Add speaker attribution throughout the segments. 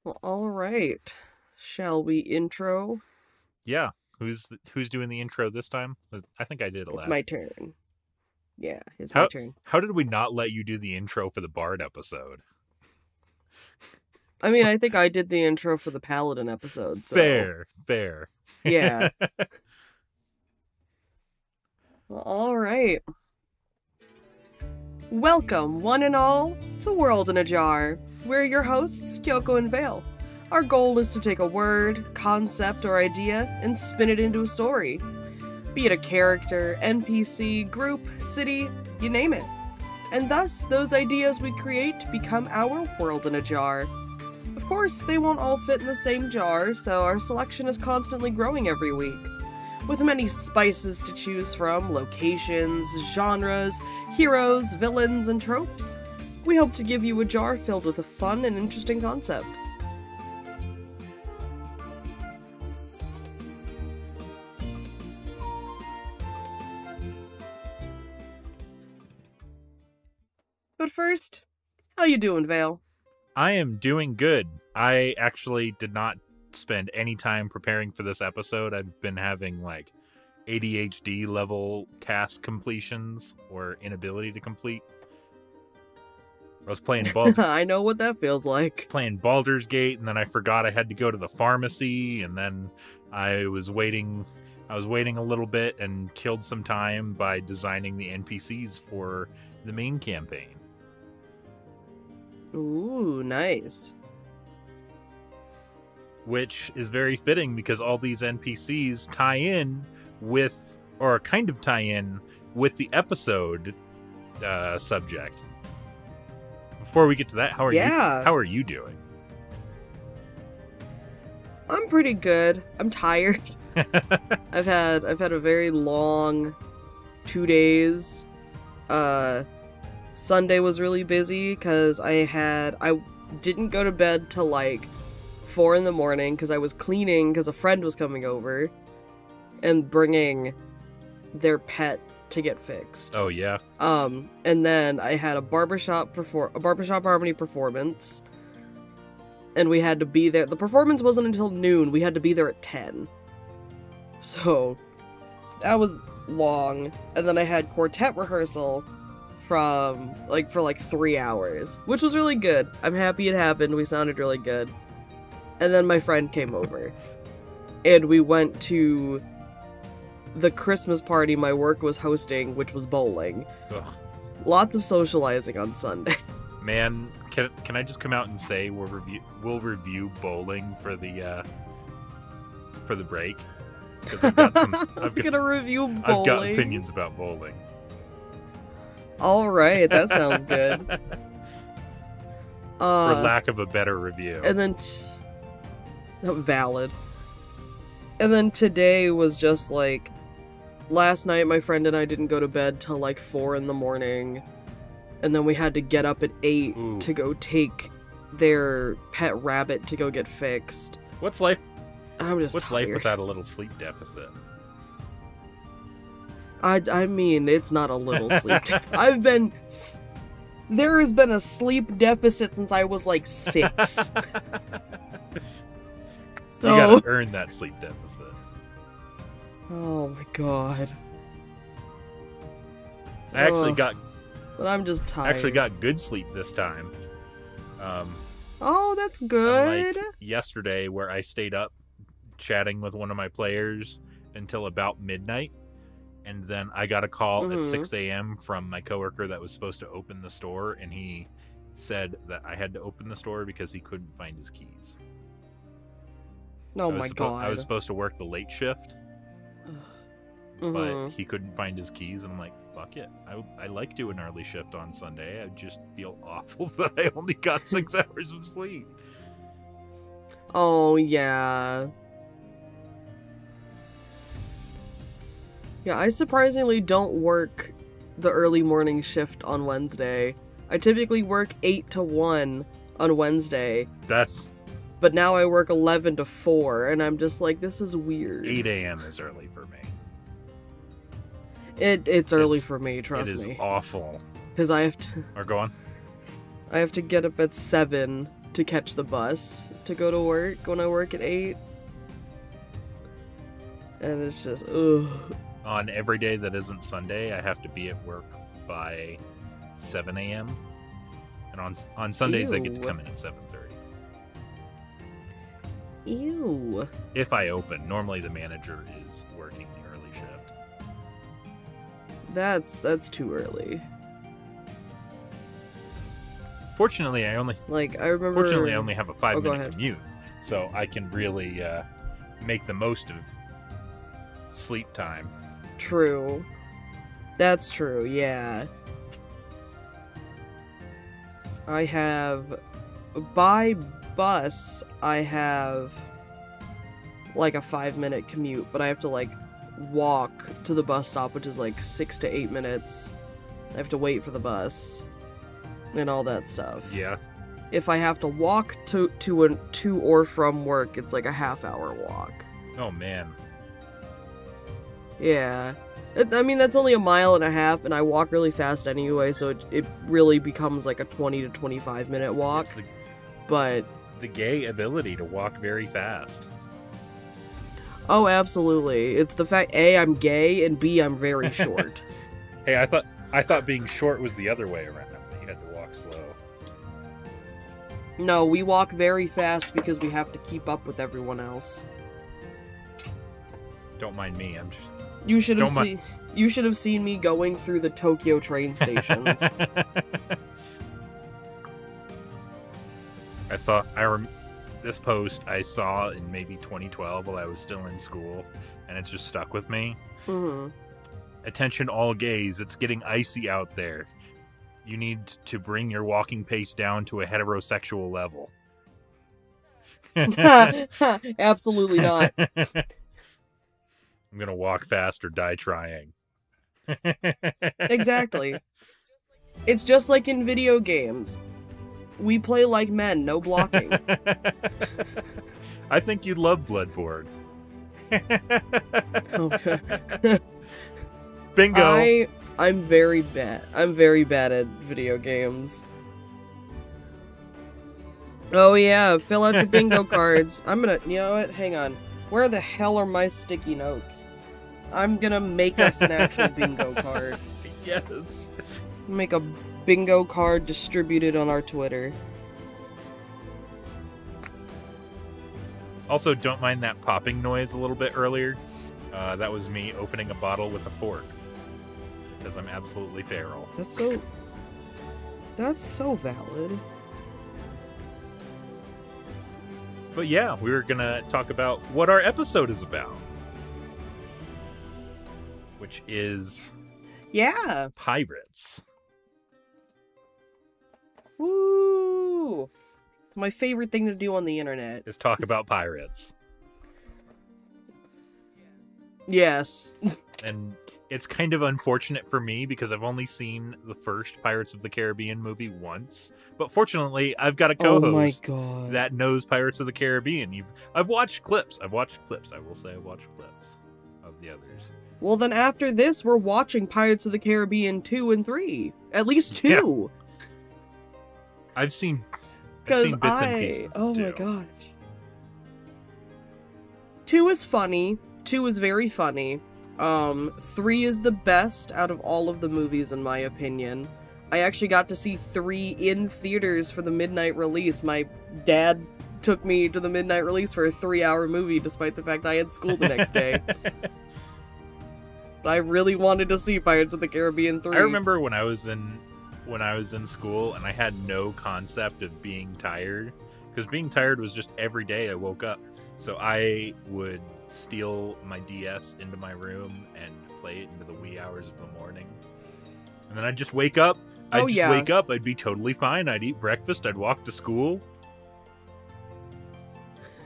Speaker 1: Well, all right. Shall we intro?
Speaker 2: Yeah. Who's doing the intro this time? I think I did it
Speaker 1: It's
Speaker 2: last.
Speaker 1: my turn. Yeah, it's my
Speaker 2: How
Speaker 1: turn.
Speaker 2: how did we not let you do the intro for the Bard episode?
Speaker 1: I mean, I think I did the intro for the Paladin episode, so
Speaker 2: Fair.
Speaker 1: yeah. Well, all right. Welcome, one and all, to World in a Jar. We're your hosts, Kyoko and Vale. Our goal is to take a word, concept, or idea and spin it into a story. Be it a character, NPC, group, city, you name it. And thus, those ideas we create become our World in a Jar. Of course, they won't all fit in the same jar, so our selection is constantly growing every week. With many spices to choose from, locations, genres, heroes, villains, and tropes, we hope to give you a jar filled with a fun and interesting concept. But first, how you doing, Vale?
Speaker 2: I am doing good. I actually did not spend any time preparing for this episode. I've been having like ADHD level task completions or inability to complete. I was playing
Speaker 1: I know what that feels like.
Speaker 2: playing Baldur's Gate, and then I forgot I had to go to the pharmacy, and then I was waiting a little bit and killed some time by designing the NPCs for the main campaign.
Speaker 1: Ooh, nice.
Speaker 2: Which is very fitting because all these NPCs tie in with, or kind of tie in with the episode subject. Before we get to that, how are you doing?
Speaker 1: I'm pretty good. I'm tired. I've had a very long 2 days. Sunday was really busy because I didn't go to bed till like 4 in the morning because I was cleaning because a friend was coming over and bringing their pet to get fixed.
Speaker 2: Oh yeah.
Speaker 1: And then I had a barbershop harmony performance, and we had to be there. The performance wasn't until noon. We had to be there at 10. So that was long. And then I had quartet rehearsal for 3 hours, which was really good. I'm happy it happened. We sounded really good. And then my friend came over, and we went to the Christmas party my work was hosting, which was bowling.
Speaker 2: Ugh.
Speaker 1: Lots of socializing on Sunday.
Speaker 2: Man, can I just come out and say we'll review bowling for the break? Because
Speaker 1: I'm gonna review bowling.
Speaker 2: I've got opinions about bowling.
Speaker 1: All right, that sounds good.
Speaker 2: For lack of a better review.
Speaker 1: And then valid. And then today was just like, last night my friend and I didn't go to bed till like 4 in the morning, and then we had to get up at 8 to go take their pet rabbit to go get fixed.
Speaker 2: What's life?
Speaker 1: What's
Speaker 2: life without a little sleep deficit?
Speaker 1: I mean, it's not a little sleep deficit. There has been a sleep deficit since I was like 6. So,
Speaker 2: you gotta earn that sleep deficit.
Speaker 1: Oh my god.
Speaker 2: But
Speaker 1: I'm just tired.
Speaker 2: Actually got good sleep this time.
Speaker 1: Oh, that's good.
Speaker 2: Unlike yesterday, where I stayed up chatting with one of my players until about midnight, and then I got a call at 6 a.m. from my coworker that was supposed to open the store, and he said that I had to open the store because he couldn't find his keys.
Speaker 1: Oh my god.
Speaker 2: I was supposed to work the late shift, but he couldn't find his keys, and I'm like, fuck it. I like doing early shift on Sunday. I just feel awful that I only got 6 hours of sleep.
Speaker 1: Oh, yeah. Yeah, I surprisingly don't work the early morning shift on Wednesday. I typically work 8 to 1 on Wednesday. But now I work 11 to 4, and I'm just like, this is weird.
Speaker 2: 8 a.m. is early for me.
Speaker 1: It's early for me, trust me.
Speaker 2: It is awful.
Speaker 1: Because I have to...
Speaker 2: Or go on.
Speaker 1: I have to get up at 7 to to catch the bus to go to work when I work at 8. And it's just, ugh.
Speaker 2: On every day that isn't Sunday, I have to be at work by 7 a.m. And on Sundays, I get to come in at 7:30.
Speaker 1: Ew.
Speaker 2: If I open. Normally the manager is working the early shift.
Speaker 1: That's too early.
Speaker 2: Fortunately, I only have a 5-minute commute, so I can really make the most of sleep time.
Speaker 1: True. That's true, yeah. I have, by bus, I have like a 5-minute commute, but I have to like walk to the bus stop, which is like 6 to 8 minutes. I have to wait for the bus and all that stuff.
Speaker 2: Yeah.
Speaker 1: If I have to walk to or from work, it's like a half-hour walk.
Speaker 2: Oh man.
Speaker 1: Yeah. I mean, that's only 1.5 miles, and I walk really fast anyway, so it really becomes like a 20 to 25 minute walk. But
Speaker 2: the gay ability to walk very fast.
Speaker 1: Oh, absolutely. It's the fact, A, I'm gay, and B, I'm very short.
Speaker 2: Hey, I thought being short was the other way around. You had to walk slow.
Speaker 1: No, we walk very fast because we have to keep up with everyone else.
Speaker 2: Don't mind me. I'm just...
Speaker 1: You should have seen me going through the Tokyo train stations.
Speaker 2: This post I saw in maybe 2012 while I was still in school, and it's just stuck with me.
Speaker 1: Mm-hmm.
Speaker 2: Attention all gays, it's getting icy out there. You need to bring your walking pace down to a heterosexual level.
Speaker 1: Absolutely not.
Speaker 2: I'm gonna walk fast or die trying.
Speaker 1: Exactly. It's just like in video games. We play like men, no blocking.
Speaker 2: I think you'd love Bloodborne.
Speaker 1: Okay.
Speaker 2: Bingo.
Speaker 1: I'm very bad. I'm very bad at video games. Oh yeah, fill out your bingo cards. I'm gonna, you know what? Hang on. Where the hell are my sticky notes? I'm gonna make us an actual bingo card.
Speaker 2: Yes.
Speaker 1: Make a bingo card distributed on our Twitter.
Speaker 2: Also, don't mind that popping noise a little bit earlier. That was me opening a bottle with a fork. Because I'm absolutely feral.
Speaker 1: That's so valid.
Speaker 2: But yeah, we were gonna talk about what our episode is about. Which is...
Speaker 1: Yeah!
Speaker 2: Pirates.
Speaker 1: Woo! It's my favorite thing to do on the internet.
Speaker 2: Is talk about pirates.
Speaker 1: Yes.
Speaker 2: And it's kind of unfortunate for me because I've only seen the first Pirates of the Caribbean movie once. But fortunately, I've got a co-host that knows Pirates of the Caribbean. I've watched clips. I will say I watched clips of the others.
Speaker 1: Well, then after this, we're watching Pirates of the Caribbean 2 and 3. At least 2.
Speaker 2: Yeah. I've seen bits and pieces.
Speaker 1: Oh my gosh. 2 is funny. 2 is very funny. 3 is the best out of all of the movies, in my opinion. I actually got to see 3 in theaters for the midnight release. My dad took me to the midnight release for a 3-hour movie, despite the fact I had school the next day. But I really wanted to see Pirates of the Caribbean 3.
Speaker 2: I remember when I was in school and I had no concept of being tired, because being tired was just every day I woke up. So I would steal my DS into my room and play it into the wee hours of the morning. And then I'd just wake up. Wake up. I'd be totally fine. I'd eat breakfast. I'd walk to school.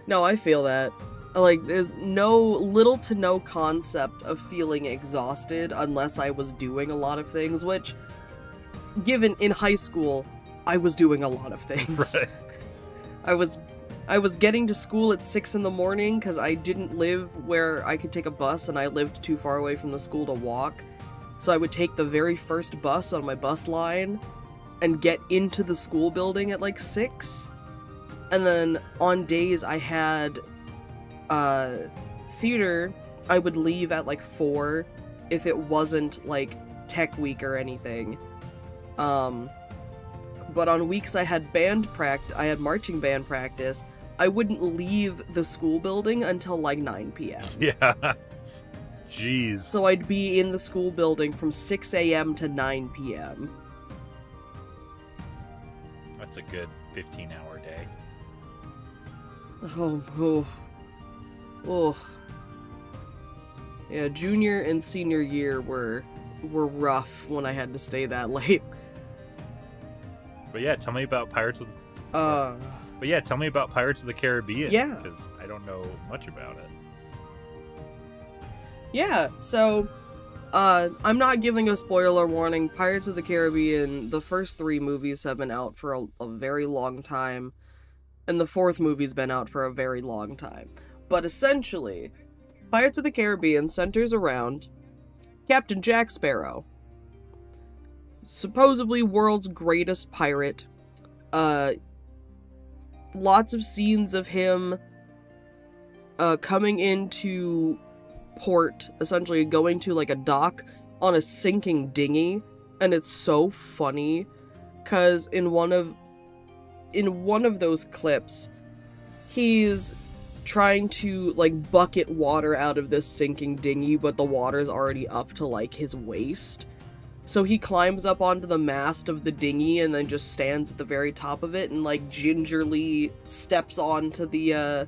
Speaker 1: No, I feel that. Like, there's little to no concept of feeling exhausted unless I was doing a lot of things, which, given in high school, I was doing a lot of things.
Speaker 2: Right.
Speaker 1: I was getting to school at 6 in the morning because I didn't live where I could take a bus and I lived too far away from the school to walk. So I would take the very first bus on my bus line and get into the school building at like 6. And then on days I had theater, I would leave at like 4 if it wasn't like tech week or anything. But on weeks I had marching band practice, I wouldn't leave the school building until like 9 p.m.
Speaker 2: Yeah. Jeez.
Speaker 1: So I'd be in the school building from 6 a.m. to 9 p.m.
Speaker 2: That's a good 15-hour day.
Speaker 1: Oh. Yeah, junior and senior year were rough when I had to stay that late.
Speaker 2: But yeah, tell me about Pirates of the Caribbean.
Speaker 1: Yeah.
Speaker 2: Because I don't know much about it.
Speaker 1: Yeah, so, I'm not giving a spoiler warning. Pirates of the Caribbean, the first 3 movies have been out for a very long time, and the 4th movie's been out for a very long time. But essentially, Pirates of the Caribbean centers around Captain Jack Sparrow, supposedly world's greatest pirate. Lots of scenes of him coming into port, essentially going to like a dock on a sinking dinghy, and it's so funny because in one of those clips he's trying to like bucket water out of this sinking dinghy, but the water's already up to like his waist, so he climbs up onto the mast of the dinghy and then just stands at the very top of it and like gingerly steps onto the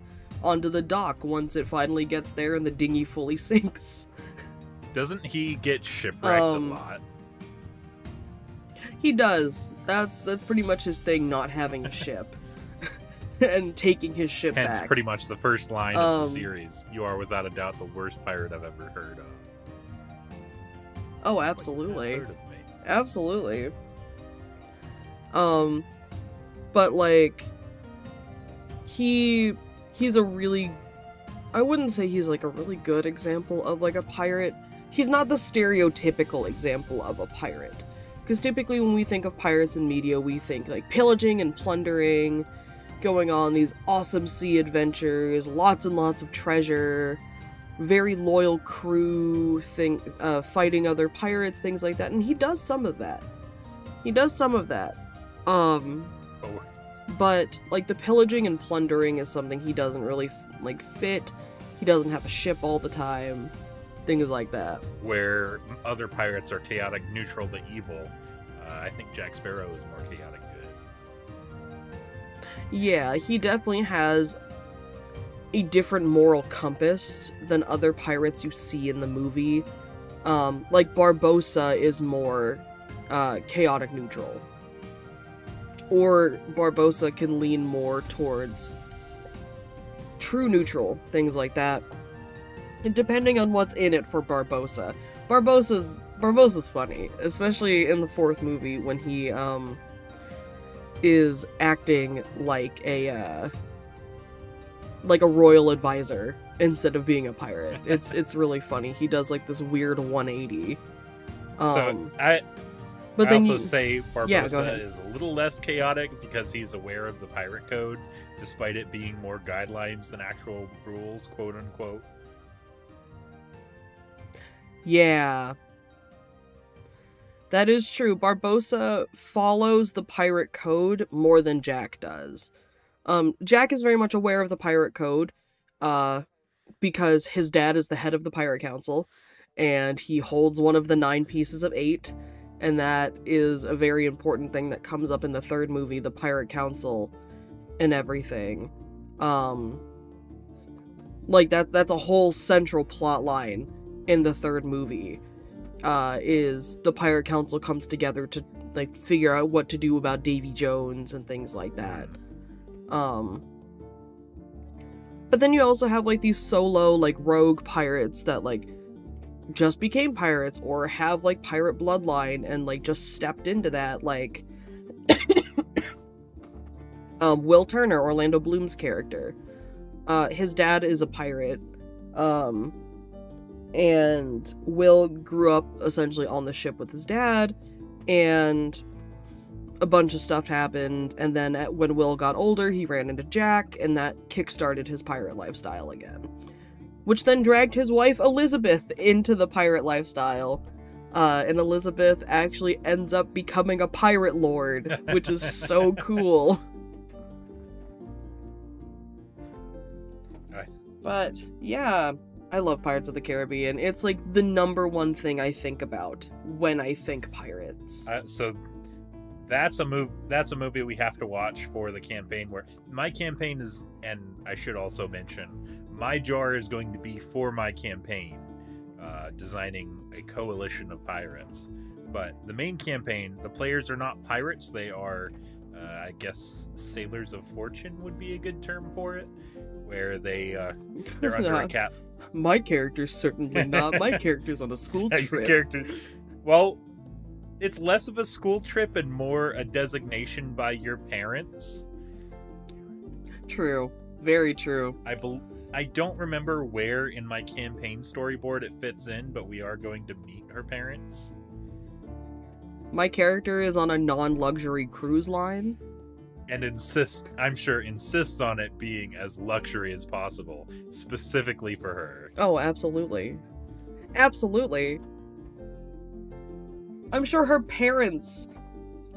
Speaker 1: dock once it finally gets there and the dinghy fully sinks.
Speaker 2: Doesn't he get shipwrecked a lot?
Speaker 1: He does. That's pretty much his thing, not having a ship. And taking his ship
Speaker 2: Hence,
Speaker 1: back.
Speaker 2: pretty much the first line of the series. You are without a doubt the worst pirate I've ever heard of.
Speaker 1: Oh, absolutely.
Speaker 2: Heard of me.
Speaker 1: Absolutely. But like, he's a really, I wouldn't say he's like a really good example of like a pirate. He's not the stereotypical example of a pirate. Because typically when we think of pirates in media, we think like pillaging and plundering, going on these awesome sea adventures, lots and lots of treasure, very loyal crew, fighting other pirates, things like that. And he does some of that. But like the pillaging and plundering is something he doesn't really like fit. He doesn't have a ship all the time. Things like that.
Speaker 2: Where other pirates are chaotic neutral to evil, I think Jack Sparrow is more chaotic good.
Speaker 1: Yeah, he definitely has a different moral compass than other pirates you see in the movie. Like Barbossa is more chaotic neutral. Or Barbossa can lean more towards true neutral, things like that. And depending on what's in it for Barbossa. Barbossa's funny, especially in the 4th movie when he is acting like a royal advisor instead of being a pirate. It's really funny. He does like this weird 180.
Speaker 2: But I also say Barbossa
Speaker 1: go
Speaker 2: is a little less chaotic because he's aware of the pirate code, despite it being more guidelines than actual rules, quote unquote.
Speaker 1: Yeah. That is true. Barbossa follows the pirate code more than Jack does. Jack is very much aware of the pirate code, because his dad is the head of the pirate council, and he holds one of the 9 pieces of 8, and that is a very important thing that comes up in the 3rd movie, the pirate council and everything. Like that's a whole central plot line in the 3rd movie. Is the pirate council comes together to like figure out what to do about Davy Jones and things like that. But then you also have like these solo like rogue pirates that like just became pirates or have like pirate bloodline and like just stepped into that, like Will Turner, Orlando Bloom's character. His dad is a pirate. And Will grew up essentially on the ship with his dad, and a bunch of stuff happened, and then when Will got older, he ran into Jack, and that kickstarted his pirate lifestyle again. Which then dragged his wife Elizabeth into the pirate lifestyle. And Elizabeth actually ends up becoming a pirate lord, which is so cool. But, yeah, I love Pirates of the Caribbean. It's like the #1 thing I think about when I think pirates.
Speaker 2: So that's a movie we have to watch for the campaign, where my campaign is, and I should also mention, my jar is going to be for my campaign, designing a coalition of pirates. But the main campaign, the players are not pirates, they are, I guess, sailors of fortune would be a good term for it, where they're under a cap.
Speaker 1: My character's certainly not. My character's on a school trip.
Speaker 2: Well, it's less of a school trip and more a designation by your parents.
Speaker 1: True. Very true.
Speaker 2: I don't remember where in my campaign storyboard it fits in, but we are going to meet her parents.
Speaker 1: My character is on a non-luxury cruise line.
Speaker 2: And insists on it being as luxury as possible, specifically for her.
Speaker 1: Oh, absolutely. Absolutely. I'm sure her parents,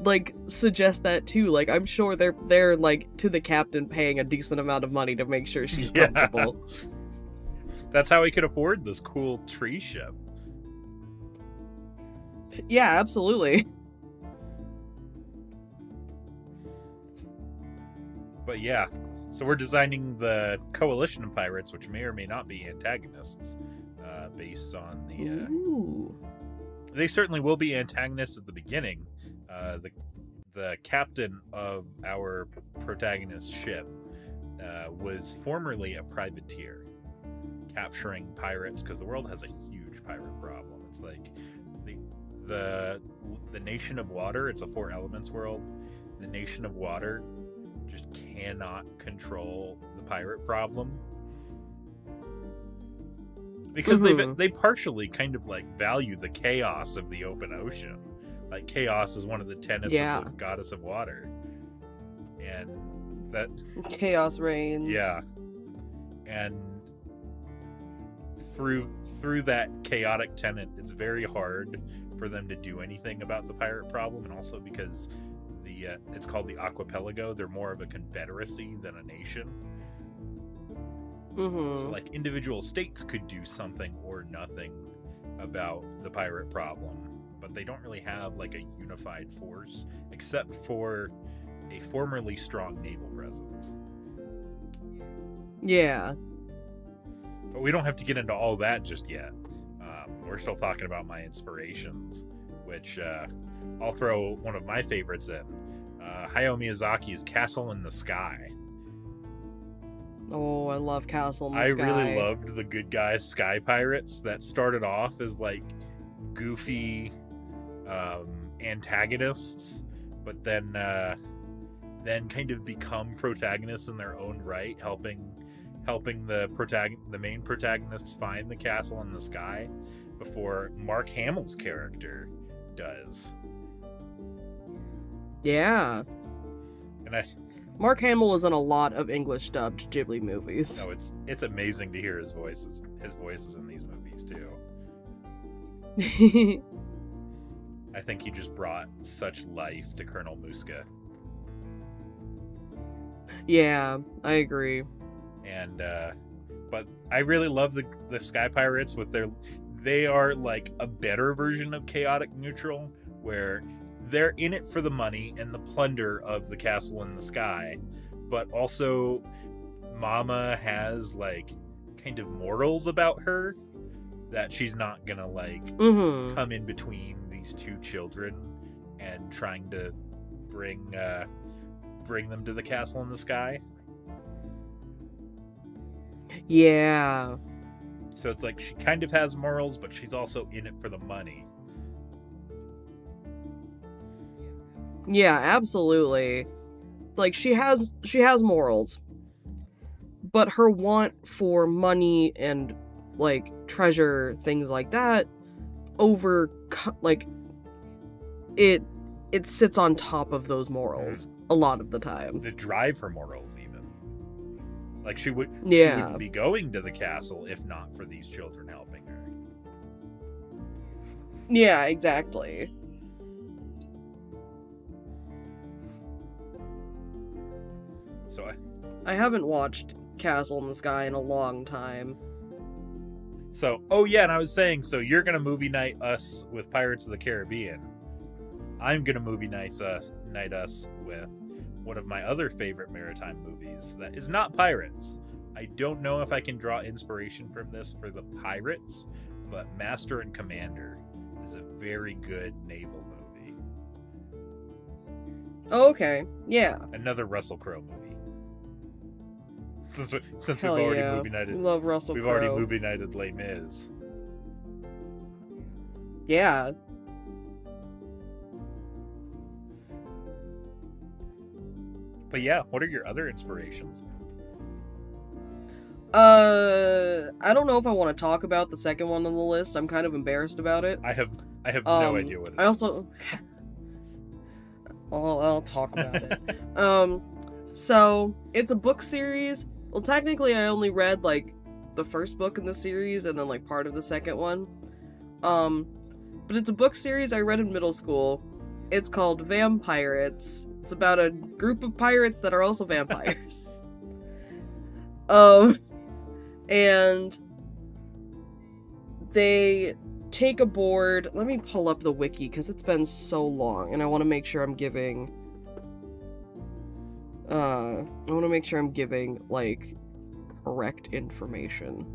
Speaker 1: like, suggest that too. Like, I'm sure they're like, to the captain paying a decent amount of money to make sure she's comfortable.
Speaker 2: That's how he could afford this cool tree ship.
Speaker 1: Yeah, absolutely.
Speaker 2: But yeah, so we're designing the coalition of pirates, which may or may not be antagonists, based on the...
Speaker 1: Ooh.
Speaker 2: They certainly will be antagonists at the beginning. The captain of our protagonist's ship was formerly a privateer, capturing pirates, because the world has a huge pirate problem. It's like the nation of water, it's a 4 elements world. The nation of water just cannot control the pirate problem, because they partially kind of like value the chaos of the open ocean. Like, chaos is one of the tenets of the goddess of water, and that
Speaker 1: chaos reigns.
Speaker 2: Yeah, and through that chaotic tenet, it's very hard for them to do anything about the pirate problem, and also because it's called the Archipelago. They're more of a confederacy than a nation.
Speaker 1: Mm-hmm.
Speaker 2: So, like, individual states could do something or nothing about the pirate problem, but they don't really have, like, a unified force, except for a formerly strong naval presence.
Speaker 1: Yeah.
Speaker 2: But we don't have to get into all that just yet. We're still talking about my inspirations, which I'll throw one of my favorites in. Hayao Miyazaki's Castle in the Sky.
Speaker 1: Oh, I love Castle in the Sky.
Speaker 2: I really loved the good guys sky pirates that started off as like goofy antagonists, but then kind of become protagonists in their own right, helping the main protagonists find the castle in the sky before Mark Hamill's character does.
Speaker 1: Yeah.
Speaker 2: And
Speaker 1: Mark Hamill is in a lot of English dubbed Ghibli movies.
Speaker 2: No, it's amazing to hear his voices in these movies too. I think he just brought such life to Colonel Muska.
Speaker 1: Yeah, I agree.
Speaker 2: And but I really love the Sky Pirates they are like a better version of chaotic neutral, where they're in it for the money and the plunder of the castle in the sky, but also Mama has like kind of morals about her that she's not gonna like come in between these two children and trying to bring them to the castle in the sky.
Speaker 1: Yeah.
Speaker 2: So it's like she kind of has morals, but she's also in it for the money.
Speaker 1: Yeah, absolutely. Like, she has morals, but her want for money and like treasure, things like that, it it sits on top of those morals a lot of the time.
Speaker 2: To drive her morals, even. Like, she wouldn't be going to the castle if not for these children helping her.
Speaker 1: Yeah, exactly.
Speaker 2: So
Speaker 1: I haven't watched Castle in the Sky in a long time.
Speaker 2: So, oh yeah, and I was saying, so you're gonna movie night us with Pirates of the Caribbean. I'm gonna movie night us with one of my other favorite maritime movies that is not pirates. I don't know if I can draw inspiration from this for the pirates, but Master and Commander is a very good naval movie.
Speaker 1: Oh, okay. Yeah.
Speaker 2: Another Russell Crowe movie. Since we've
Speaker 1: Hell
Speaker 2: already
Speaker 1: yeah.
Speaker 2: movie nighted,
Speaker 1: Love Russell
Speaker 2: we've
Speaker 1: Crowe.
Speaker 2: already movie nighted Les Mis.
Speaker 1: Yeah.
Speaker 2: But yeah, what are your other inspirations?
Speaker 1: I don't know if I want to talk about the second one on the list. I'm kind of embarrassed about it.
Speaker 2: I have no idea what it is.
Speaker 1: I also I'll talk about it. So it's a book series. Well, technically I only read like the first book in the series and then like part of the second one. But it's a book series I read in middle school. It's called Vampirates. It's about a group of pirates that are also vampires. And they take aboard. Let me pull up the wiki because it's been so long and I want to make sure I'm giving like correct information.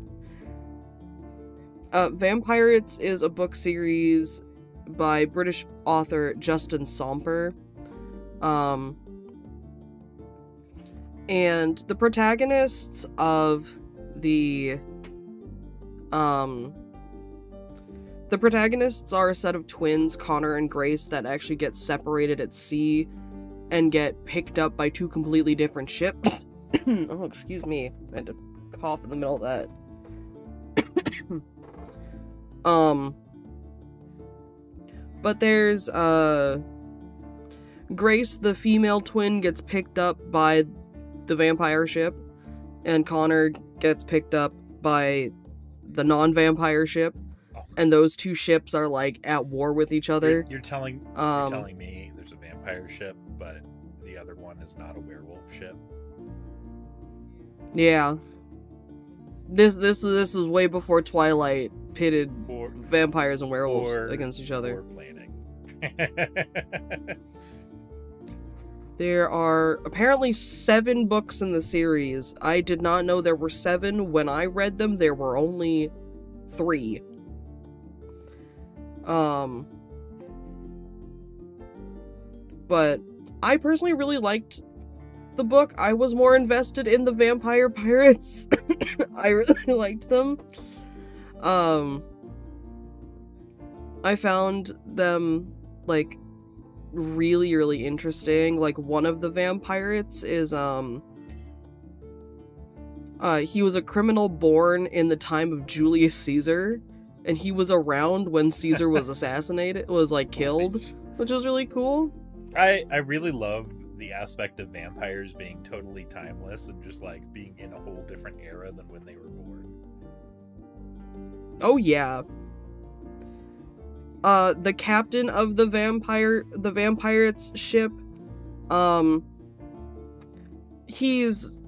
Speaker 1: Vampirates is a book series by British author Justin Somper. And the protagonists of the protagonists are a set of twins, Connor and Grace, that actually get separated at sea and get picked up by two completely different ships. Oh, excuse me. I had to cough in the middle of that. But there's, Grace, the female twin, gets picked up by the vampire ship, and Connor gets picked up by the non-vampire ship, and those two ships are, like, at war with each other.
Speaker 2: You're telling me there's a vampire ship, but the other one is not a werewolf ship?
Speaker 1: Yeah. This was way before Twilight pitted vampires and werewolves against each other.
Speaker 2: Planning.
Speaker 1: There are apparently 7 books in the series. I did not know there were 7. When I read them, there were only 3. But I personally really liked the book. I was more invested in the vampire pirates. I really liked them. I found them, like, really, really interesting. Like, one of the vampirates is, he was a criminal born in the time of Julius Caesar, and he was around when Caesar was killed, which was really cool.
Speaker 2: I really love the aspect of vampires being totally timeless and just, like, being in a whole different era than when they were born.
Speaker 1: Oh, yeah. The captain of the vampirates ship, he's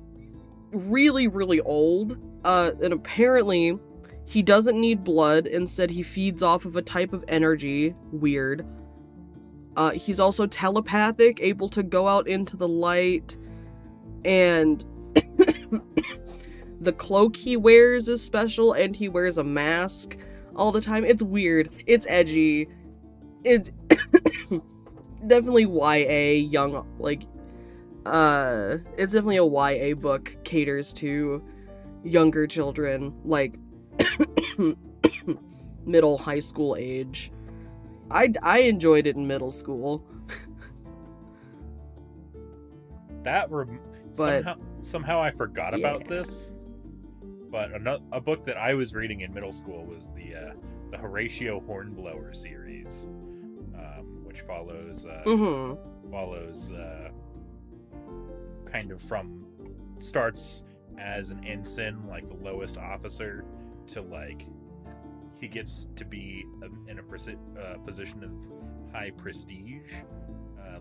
Speaker 1: really, really old, and apparently he doesn't need blood. Instead, he feeds off of a type of energy. Weird. He's also telepathic, able to go out into the light, and the cloak he wears is special, and he wears a mask all the time. It's weird. It's edgy. It's definitely YA, young, like, it's definitely a YA book, caters to younger children, like, middle, high school age. I enjoyed it in middle school.
Speaker 2: Somehow I forgot about this. But a book that I was reading in middle school was the Horatio Hornblower series, which which follows
Speaker 1: Mm-hmm.
Speaker 2: kind of from starts as an ensign, like the lowest officer, to like he gets to be in a position of high prestige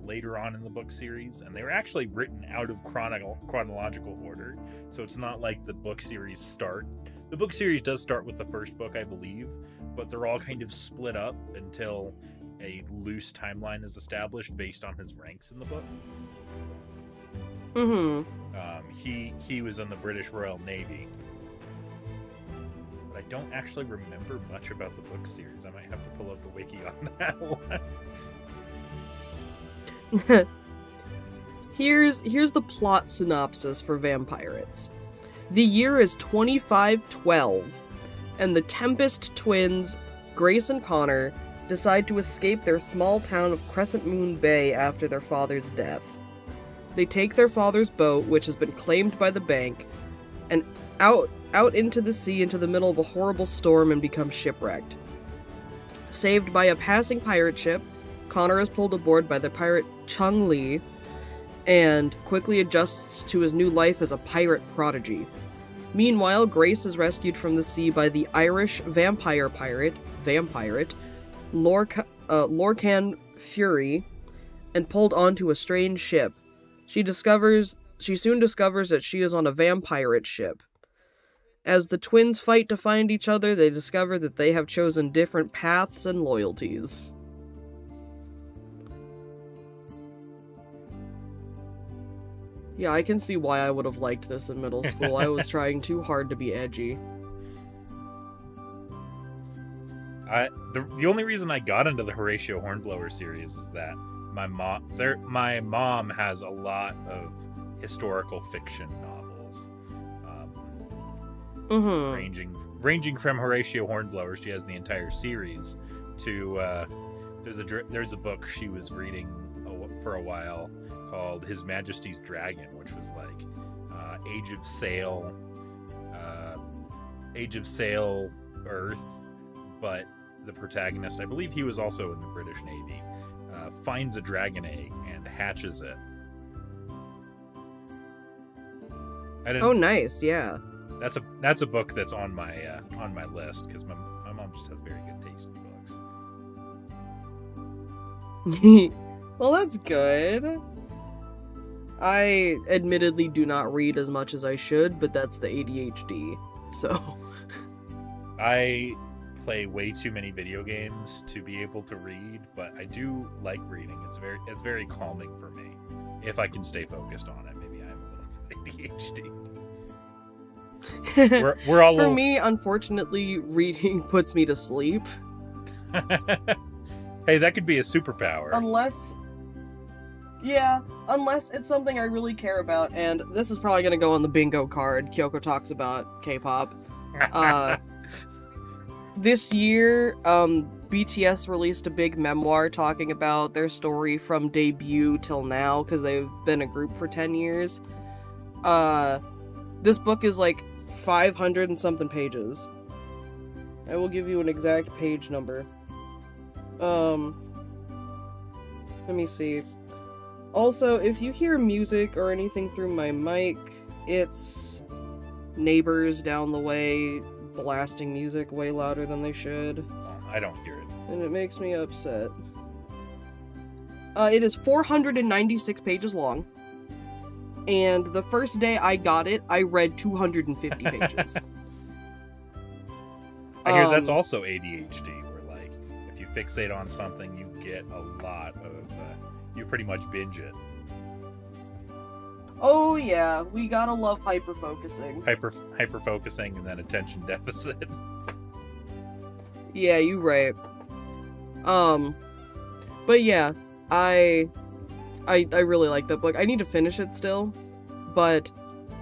Speaker 2: later on in the book series, and they were actually written out of chronological order, so it's not like the book series start. The book series does start with the first book, I believe, but they're all kind of split up until a loose timeline is established based on his ranks in the book.
Speaker 1: Mm-hmm.
Speaker 2: He was in the British Royal Navy, but I don't actually remember much about the book series. I might have to pull up the wiki on that one.
Speaker 1: Here's the plot synopsis for Vampirates. The year is 2512, and the Tempest twins, Grace and Connor, decide to escape their small town of Crescent Moon Bay after their father's death. They take their father's boat, which has been claimed by the bank, and out into the sea into the middle of a horrible storm and become shipwrecked. Saved by a passing pirate ship, Connor is pulled aboard by the pirate Chung Lee and quickly adjusts to his new life as a pirate prodigy. Meanwhile, Grace is rescued from the sea by the Irish vampire-pirate, Lorcan Fury, and pulled onto a strange ship. She soon discovers that she is on a vampirate ship. As the twins fight to find each other, they discover that they have chosen different paths and loyalties. Yeah, I can see why I would have liked this in middle school. I was trying too hard to be edgy.
Speaker 2: The only reason I got into the Horatio Hornblower series is that my mom has a lot of historical fiction novels, ranging from Horatio Hornblower. She has the entire series to there's a book she was reading for a while called His Majesty's Dragon, which was like Age of Sail Earth, but the protagonist, I believe he was also in the British Navy, finds a dragon egg and hatches it.
Speaker 1: Oh, nice! Yeah,
Speaker 2: that's a book that's on my list because my mom just has very good taste in books.
Speaker 1: Well, that's good. I admittedly do not read as much as I should, but that's the ADHD, so...
Speaker 2: I play way too many video games to be able to read, but I do like reading. It's very calming for me. If I can stay focused on it, maybe I have a little ADHD. we're all
Speaker 1: For me, unfortunately, reading puts me to sleep.
Speaker 2: Hey, that could be a superpower.
Speaker 1: Unless it's something I really care about, and this is probably gonna go on the bingo card. Kyoko talks about K-pop. This year, BTS released a big memoir talking about their story from debut till now, because they've been a group for 10 years. This book is like 500 and something pages. I will give you an exact page number. Let me see. Also, if you hear music or anything through my mic, it's neighbors down the way blasting music way louder than they should.
Speaker 2: I don't hear it.
Speaker 1: And it makes me upset. It is 496 pages long. And the first day I got it, I read 250 pages.
Speaker 2: I hear that's also ADHD, where like, if you fixate on something, you get a lot of... you pretty much binge it.
Speaker 1: Oh yeah, we gotta love hyper-focusing.
Speaker 2: Hyper-focusing and then attention deficit.
Speaker 1: Yeah, you right. But yeah, I really like that book. I need to finish it still, but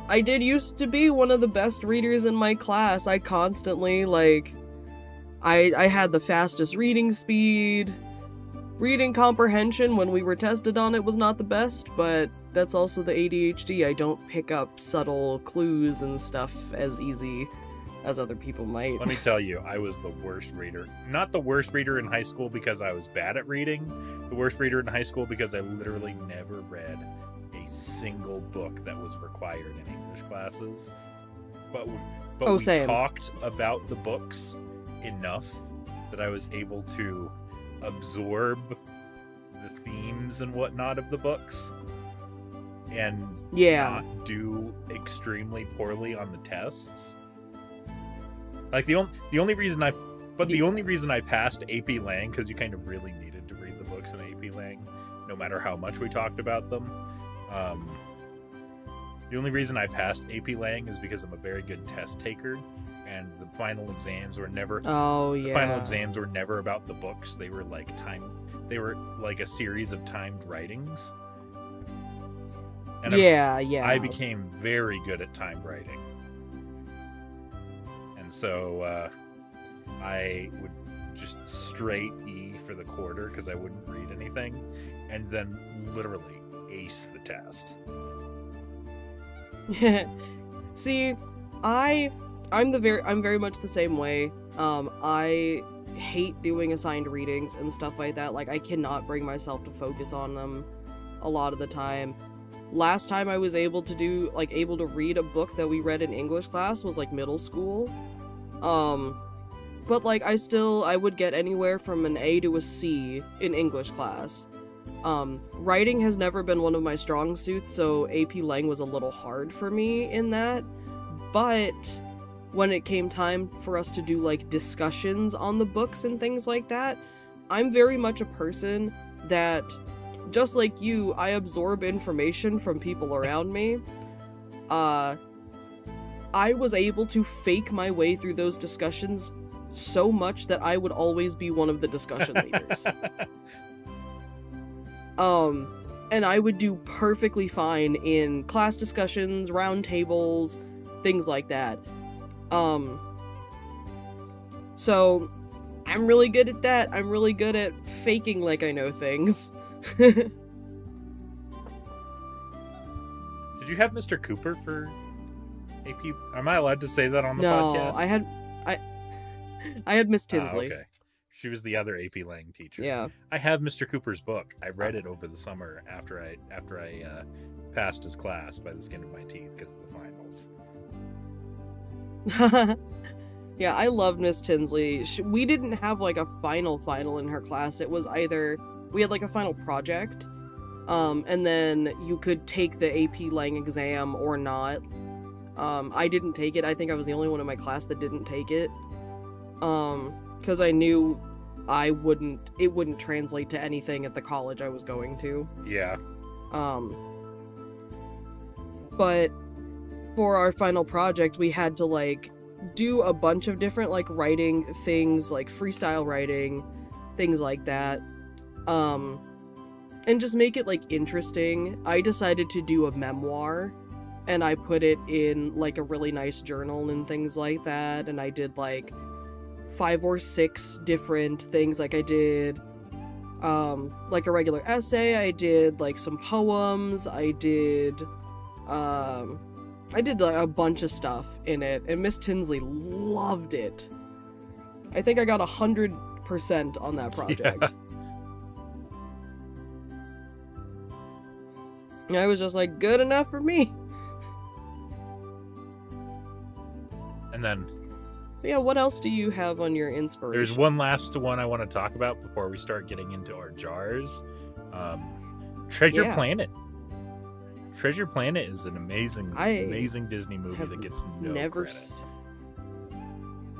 Speaker 1: I did used to be one of the best readers in my class. I constantly, like, I had the fastest reading speed. Reading comprehension, when we were tested on it, was not the best, but that's also the ADHD. I don't pick up subtle clues and stuff as easy. as other people might.
Speaker 2: Let me tell you, I was the worst reader. Not the worst reader in high school because I was bad at reading. The worst reader in high school because I literally never read a single book that was required in English classes. But we
Speaker 1: same.
Speaker 2: talked about the books enough that I was able to absorb the themes and whatnot of the books and not do extremely poorly on the tests. Like the only reason I passed AP Lang, because you kind of really needed to read the books in AP Lang, no matter how much we talked about them. The only reason I passed AP Lang is because I'm a very good test taker, and the final exams were never. The final exams were never about the books. They were like They were like a series of timed writings. And I became very good at timed writing. And so I would just straight E for the quarter because I wouldn't read anything, and then literally ace the test.
Speaker 1: See, I'm very much the same way. I hate doing assigned readings and stuff like that. Like, I cannot bring myself to focus on them a lot of the time. Last time I was able to read a book that we read in English class was like middle school. But like I would get anywhere from an A to a C in English class. Writing has never been one of my strong suits, so AP Lang was a little hard for me in that. But when it came time for us to do like discussions on the books and things like that, I'm very much a person that, just like you, I absorb information from people around me. I was able to fake my way through those discussions so much that I would always be one of the discussion leaders. And I would do perfectly fine in class discussions, round tables, things like that. So I'm really good at that. I'm really good at faking like I know things.
Speaker 2: Did you have Mr. Cooper for AP? Am I allowed to say that on the podcast?
Speaker 1: No, I had Miss Tinsley.
Speaker 2: Okay. She was the other AP Lang teacher.
Speaker 1: Yeah.
Speaker 2: I have Mr. Cooper's book. I read it over the summer after I passed his class by the skin of my teeth because of the finals.
Speaker 1: Yeah, I loved Miss Tinsley. We didn't have like a final in her class. It was either we had like a final project, and then you could take the AP Lang exam or not. I didn't take it. I think I was the only one in my class that didn't take it. Because I knew it wouldn't translate to anything at the college I was going to.
Speaker 2: Yeah.
Speaker 1: But for our final project, we had to like do a bunch of different like writing things, like freestyle writing, things like that. And just make it like interesting. I decided to do a memoir, and I put it in like a really nice journal and things like that, and I did like 5 or 6 different things. Like I did like a regular essay, I did like some poems, I did like a bunch of stuff in it, and Miss Tinsley loved it. I think I got 100% on that project.
Speaker 2: Yeah.
Speaker 1: And I was just like, good enough for me.
Speaker 2: And then
Speaker 1: yeah, what else do you have on your inspiration?
Speaker 2: there's one last one I want to talk about before we start getting into our jars. Treasure Planet. Treasure Planet is an amazing Disney movie that gets no credit.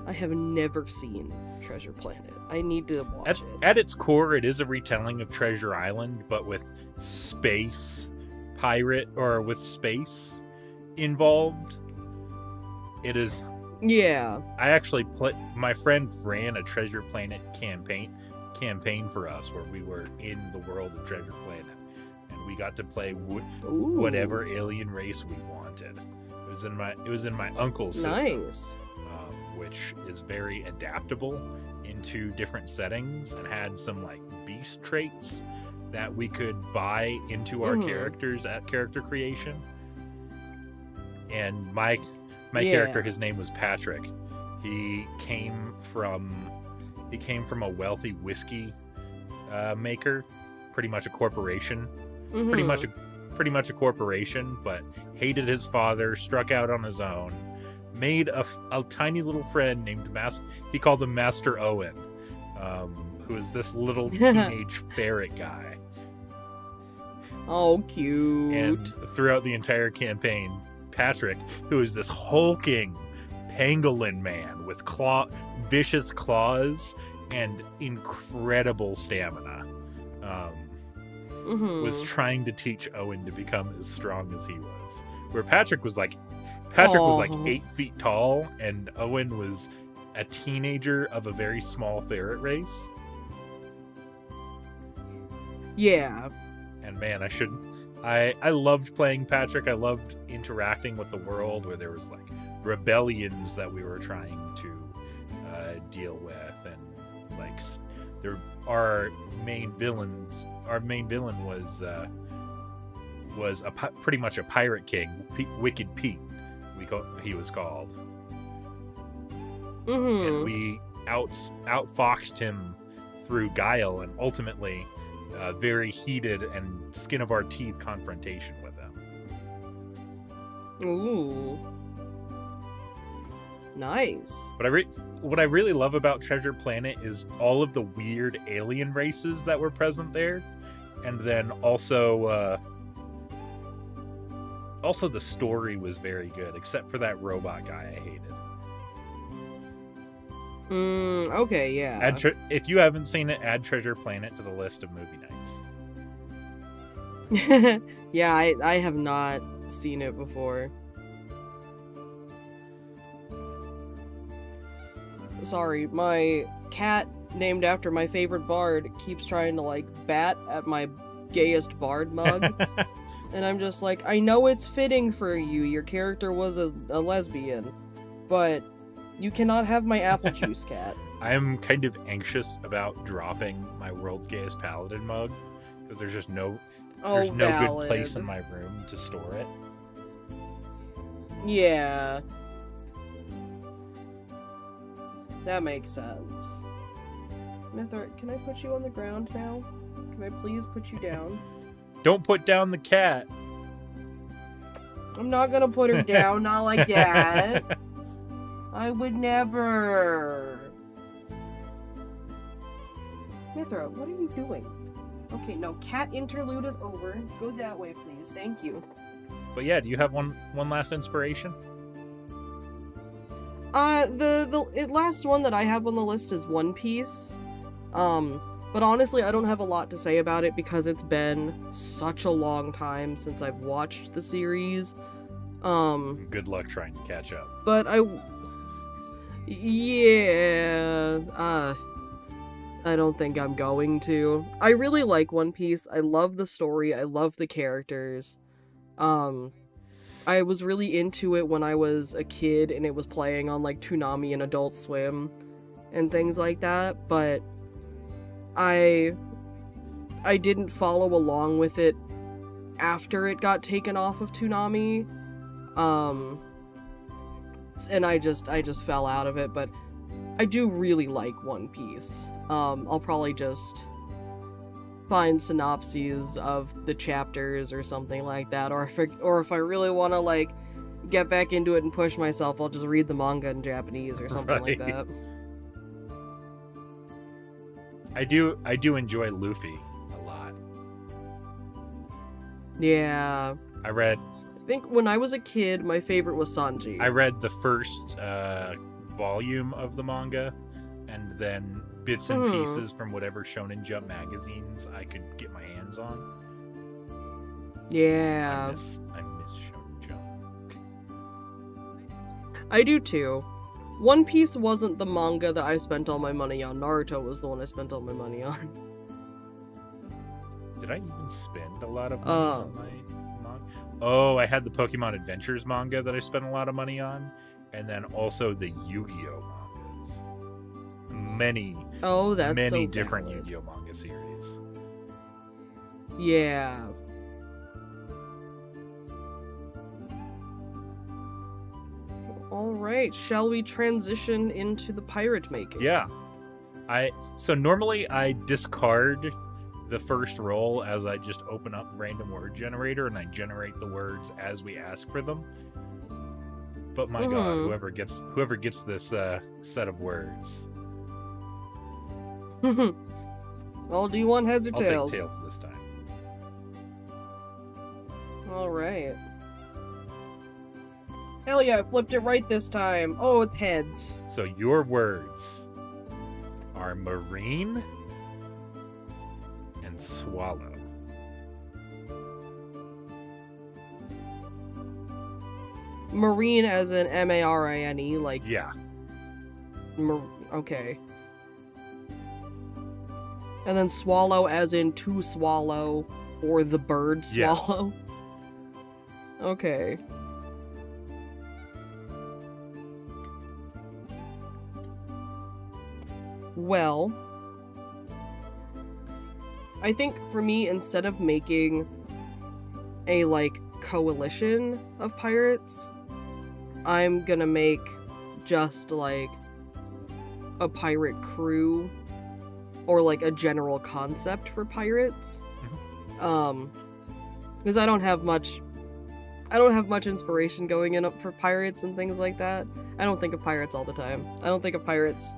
Speaker 1: I have never seen Treasure Planet. I need to watch it.
Speaker 2: At its core, it is a retelling of Treasure Island, but with space involved. It is.
Speaker 1: Yeah.
Speaker 2: I actually my friend ran a Treasure Planet campaign for us where we were in the world of Treasure Planet, and we got to play whatever alien race we wanted. It was in my uncle's system.
Speaker 1: Nice.
Speaker 2: Which is very adaptable into different settings and had some like beast traits that we could buy into our characters at character creation. And my character, his name was Patrick. He came from a wealthy whiskey maker, pretty much a corporation, pretty much a corporation, but hated his father, struck out on his own, made a tiny little friend named he called him Master Owen, who is this little teenage ferret guy.
Speaker 1: Oh, cute.
Speaker 2: And throughout the entire campaign, Patrick, who is this hulking pangolin man with vicious claws and incredible stamina, was trying to teach Owen to become as strong as he was. Where Patrick was like 8 feet tall, and Owen was a teenager of a very small ferret race.
Speaker 1: Yeah.
Speaker 2: And man, I loved playing Patrick. I loved interacting with the world, where there was like rebellions that we were trying to deal with, and like our main villain was pretty much a pirate king, Wicked Pete. He was called, and we outfoxed him through guile, and ultimately very heated and skin of our teeth confrontation with him.
Speaker 1: Ooh, nice.
Speaker 2: But what I really love about Treasure Planet is all of the weird alien races that were present there, and then also the story was very good, except for that robot guy I hated.
Speaker 1: Okay, yeah.
Speaker 2: If you haven't seen it, add Treasure Planet to the list of movie nights.
Speaker 1: Yeah, I have not seen it before. Sorry, my cat, named after my favorite bard, keeps trying to, like, bat at my gayest bard mug. And I'm just like, I know it's fitting for you. Your character was a lesbian. But you cannot have my apple juice, cat.
Speaker 2: I'm kind of anxious about dropping my World's Gayest Paladin mug, because there's just no good place in my room to store it.
Speaker 1: Yeah. That makes sense. Mithra, can I put you on the ground now? Can I please put you down?
Speaker 2: Don't put down the cat.
Speaker 1: I'm not gonna put her down, not like that. I would never. Mithra, what are you doing? Okay, no, cat interlude is over. Go that way, please. Thank you.
Speaker 2: But yeah, do you have one last inspiration?
Speaker 1: The last one that I have on the list is One Piece. But honestly, I don't have a lot to say about it because it's been such a long time since I've watched the series.
Speaker 2: Good luck trying to catch up.
Speaker 1: But yeah, I don't think I'm going to. I really like One Piece. I love the story. I love the characters. I was really into it when I was a kid and it was playing on like Toonami and Adult Swim and things like that, but I didn't follow along with it after it got taken off of Toonami. And I just fell out of it, but I do really like One Piece. I'll probably just find synopses of the chapters or something like that, or if I really want to like get back into it and push myself, I'll just read the manga in Japanese or something like that.
Speaker 2: I do enjoy Luffy a lot.
Speaker 1: Yeah.
Speaker 2: I
Speaker 1: think when I was a kid, my favorite was Sanji.
Speaker 2: I read the first volume of the manga, and then bits and pieces from whatever Shonen Jump magazines I could get my hands on.
Speaker 1: Yeah.
Speaker 2: I miss Shonen Jump.
Speaker 1: I do too. One Piece wasn't the manga that I spent all my money on. Naruto was the one I spent all my money on.
Speaker 2: Did I even spend a lot of money on my manga? Oh, I had the Pokemon Adventures manga that I spent a lot of money on, and then also the Yu-Gi-Oh mangas. Many different Yu-Gi-Oh manga series.
Speaker 1: Yeah. right, shall we transition into the pirate making?
Speaker 2: Yeah. So normally I discard the first roll as I just open up random word generator and I generate the words as we ask for them. But my God, whoever gets this set of words.
Speaker 1: Well, do you want heads or tails?
Speaker 2: I'll take tails this time.
Speaker 1: All right. Hell yeah, I flipped it right this time. Oh, it's heads.
Speaker 2: So your words are marine and swallow.
Speaker 1: Marine as in M-A-R-I-N-E, like...
Speaker 2: Yeah.
Speaker 1: Okay. And then swallow as in to swallow, or the bird swallow? Yes. Okay. Well, I think for me, instead of making a, like, coalition of pirates, I'm gonna make just, like, a pirate crew, or, like, a general concept for pirates. Because I don't have much inspiration going in for pirates and things like that. I don't think of pirates all the time. I don't think of pirates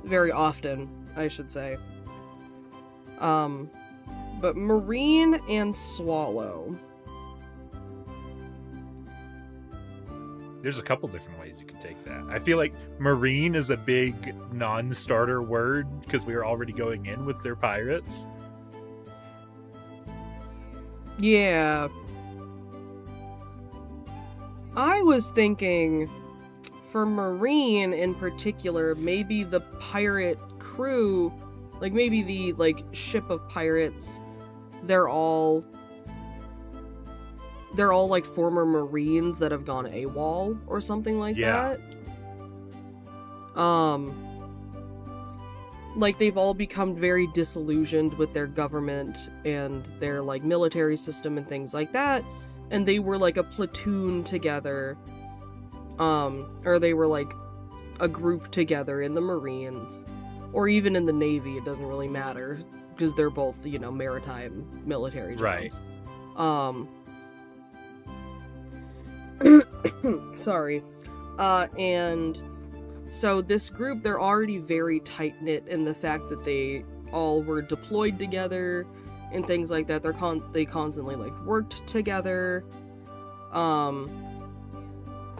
Speaker 1: very often, I should say. But marine and swallow.
Speaker 2: There's a couple different ways you can take that. I feel like marine is a big non-starter word because we were already going in with their pirates.
Speaker 1: Yeah. I was thinking for marine in particular, maybe the pirate crew, like maybe the like ship of pirates, they're all like former Marines that have gone AWOL or something like that. Like they've all become very disillusioned with their government and their like military system and things like that. And they were like a platoon together. Or they were like a group together in the Marines. Or even in the Navy, it doesn't really matter. Because they're both, you know, maritime military jobs.
Speaker 2: Right.
Speaker 1: Sorry. And so this group, they're already very tight-knit in the fact that they all were deployed together and things like that. They constantly like worked together.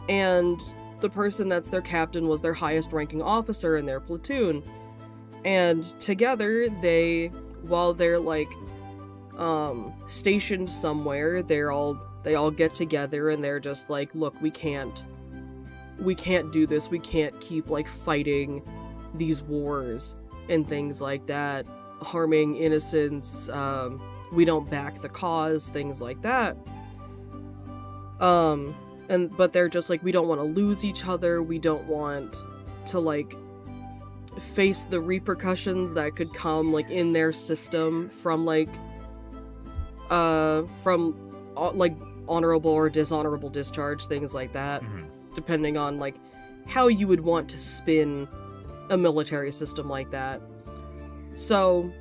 Speaker 1: And the person that's their captain was their highest ranking officer in their platoon. And together while they're like stationed somewhere, they all get together and they're just like, look, we can't do this. We can't keep like fighting these wars and things like that, harming innocents. We don't back the cause, things like that. But they're just like, we don't want to lose each other. We don't want to like face the repercussions that could come like in their system from like honorable or dishonorable discharge, things like that, depending on like how you would want to spin a military system like that. So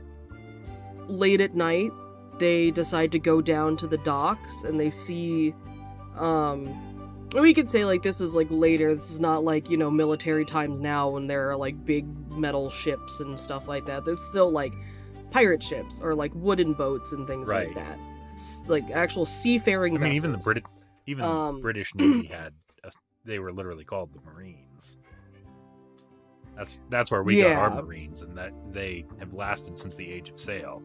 Speaker 1: late at night, they decide to go down to the docks and they see, we could say like this is like later, this is not like, you know, military times now when there are like big metal ships and stuff like that. There's still like pirate ships or like wooden boats and things like that. Like actual seafaring vessels.
Speaker 2: Even the British Navy they were literally called the Marines. That's where we got our Marines, and that they have lasted since the age of sail.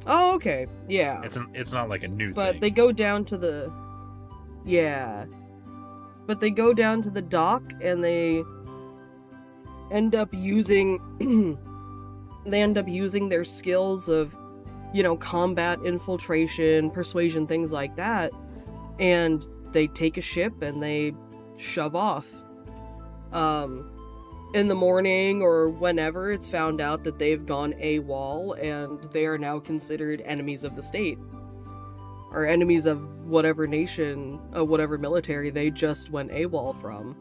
Speaker 1: Oh, okay. Yeah.
Speaker 2: It's not like a new thing.
Speaker 1: But they go down to the But they go down to the dock and they end up using their skills of, you know, combat, infiltration, persuasion, things like that, and they take a ship and they shove off. In the morning or whenever, it's found out that they've gone AWOL and they are now considered enemies of the state. are enemies of whatever nation, whatever military they just went AWOL from.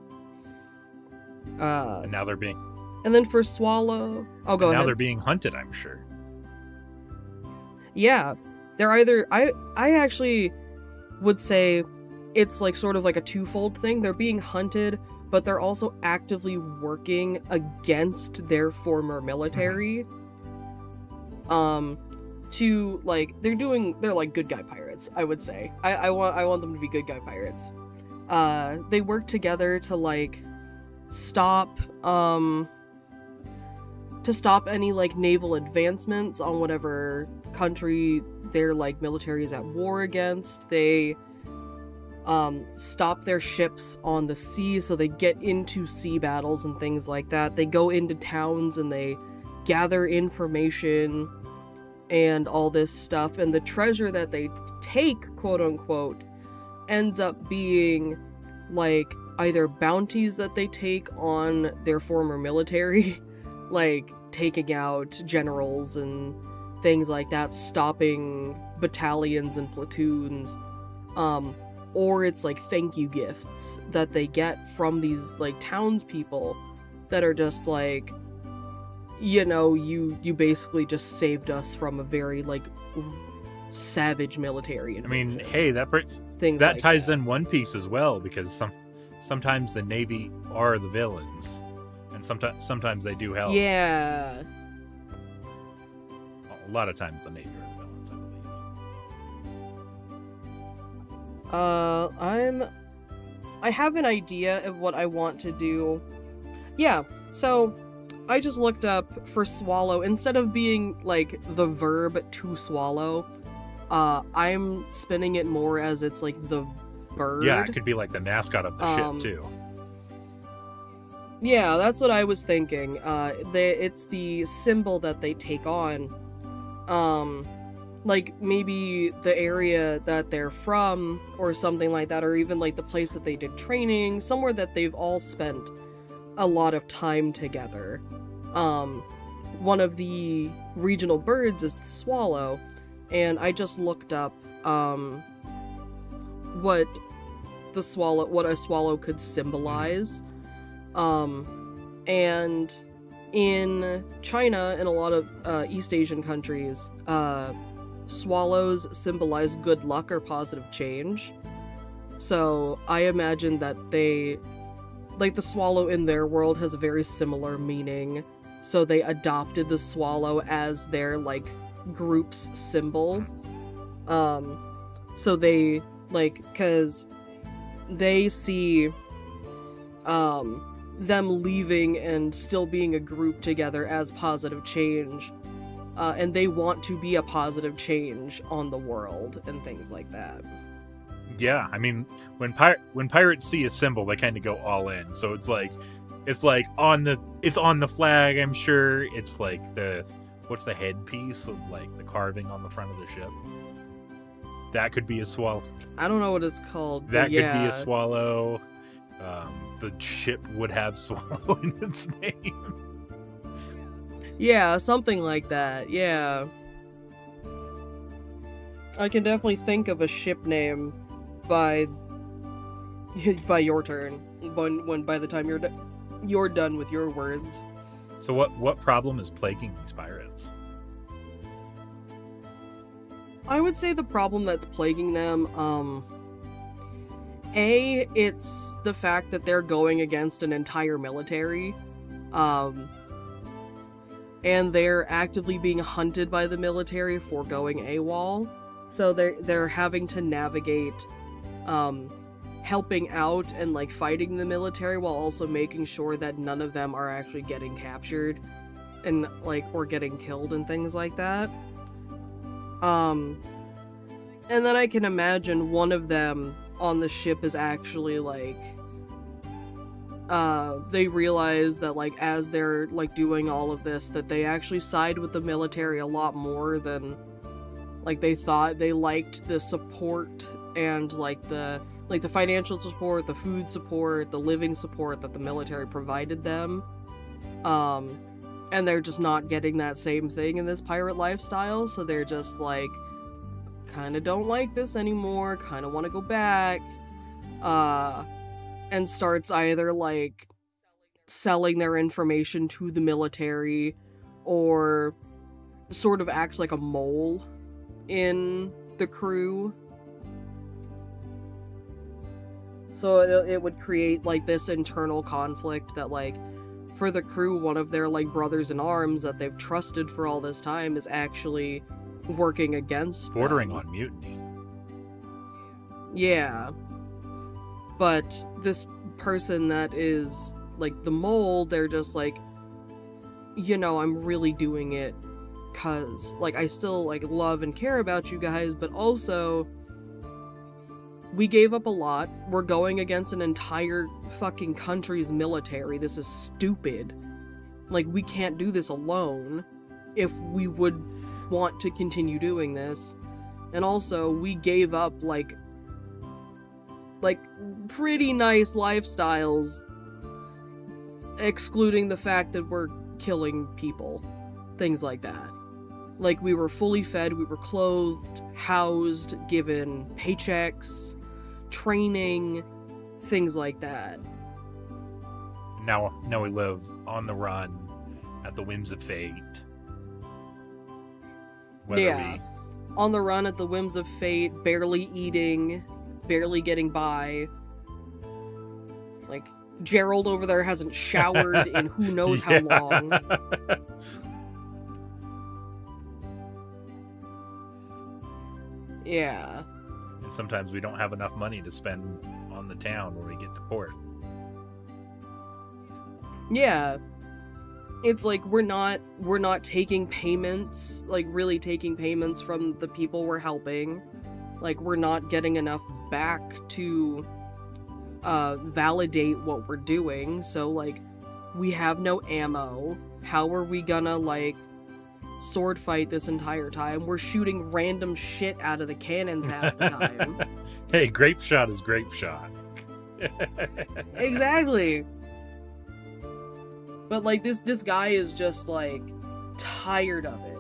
Speaker 2: And now they're being...
Speaker 1: And then for Swallow... Oh, go ahead.
Speaker 2: Now they're being hunted, I'm sure.
Speaker 1: Yeah. They're either... I actually would say it's like sort of like a twofold thing. They're being hunted, but they're also actively working against their former military. To like they're like good guy pirates, I would say. I want them to be good guy pirates. They work together to like stop any like naval advancements on whatever country their like military is at war against. They stop their ships on the sea, so they get into sea battles and things like that. They go into towns and they gather information and all this stuff, and the treasure that they take, quote unquote, ends up being like either bounties that they take on their former military, like taking out generals and things like that, stopping battalions and platoons, or it's like thank you gifts that they get from these like townspeople that are just like, you know, you basically just saved us from a very like savage military invasion.
Speaker 2: I mean, hey, that
Speaker 1: like
Speaker 2: ties in One Piece as well, because sometimes the Navy are the villains, and sometimes they do help.
Speaker 1: Yeah.
Speaker 2: A lot of times the Navy are the villains, I believe.
Speaker 1: I have an idea of what I want to do. Yeah, so I just looked up for swallow. Instead of being like the verb to swallow, I'm spinning it more as it's like the bird.
Speaker 2: Yeah, it could be like the mascot of the ship too.
Speaker 1: Yeah, that's what I was thinking. It's the symbol that they take on. Like maybe the area that they're from or something like that, or even like the place that they did training, somewhere that they've all spent a lot of time together. One of the regional birds is the swallow, and I just looked up what a swallow could symbolize. And in China and a lot of East Asian countries, swallows symbolize good luck or positive change. So I imagine that they, like, the swallow in their world has a very similar meaning, so they adopted the swallow as their, like, group's symbol. So they, like, because they see them leaving and still being a group together as positive change, and they want to be a positive change on the world and things like that.
Speaker 2: Yeah, I mean, when pirates see a symbol, they kind of go all in. So it's on the flag. I'm sure it's like what's the headpiece with like the carving on the front of the ship. That could be a swallow.
Speaker 1: I don't know what it's called.
Speaker 2: That could
Speaker 1: yeah.
Speaker 2: be a swallow. The ship would have swallow in its name.
Speaker 1: Yeah, something like that. Yeah. I can definitely think of a ship name by your turn, when by the time you're done with your words.
Speaker 2: So what problem is plaguing these pirates?
Speaker 1: I would say the problem that's plaguing them, it's the fact that they're going against an entire military, and they're actively being hunted by the military for going AWOL. So they're having to navigate helping out and like fighting the military while also making sure that none of them are actually getting captured and like or getting killed and things like that. And then I can imagine one of them on the ship is actually like they realize that like as they're like doing all of this that they actually side with the military a lot more than like they thought. They liked the support and like the financial support, the food support, the living support that the military provided them, and they're just not getting that same thing in this pirate lifestyle, so they're just like kind of don't like this anymore, kind of want to go back, and starts either, like, selling their information to the military, or sort of acts like a mole in the crew. So it would create, like, this internal conflict that, like, for the crew, one of their, like, brothers in arms that they've trusted for all this time is actually working against
Speaker 2: bordering
Speaker 1: them.
Speaker 2: on mutiny.
Speaker 1: Yeah. But this person that is, like, the mole, they're just like, you know, I'm really doing it because, like, I still, like, love and care about you guys, but also, we gave up a lot. We're going against an entire fucking country's military. This is stupid. Like, we can't do this alone if we would want to continue doing this. And also, we gave up, like, pretty nice lifestyles, excluding the fact that we're killing people. Things like that. Like, we were fully fed, we were clothed, housed, given paychecks, training, things like that.
Speaker 2: Now we live on the run, at the whims of fate.
Speaker 1: On the run at the whims of fate, barely eating, barely getting by. Like, Gerald over there hasn't showered in who knows how long. Yeah.
Speaker 2: And sometimes we don't have enough money to spend on the town when we get to port.
Speaker 1: Yeah. It's like we're not taking payments, like really taking payments from the people we're helping. Like, we're not getting enough back to validate what we're doing. So, like, we have no ammo. How are we gonna, like, sword fight this entire time? We're shooting random shit out of the cannons half the time.
Speaker 2: Hey, grape shot is grape shot.
Speaker 1: Exactly. But, like, this guy is just, like, tired of it.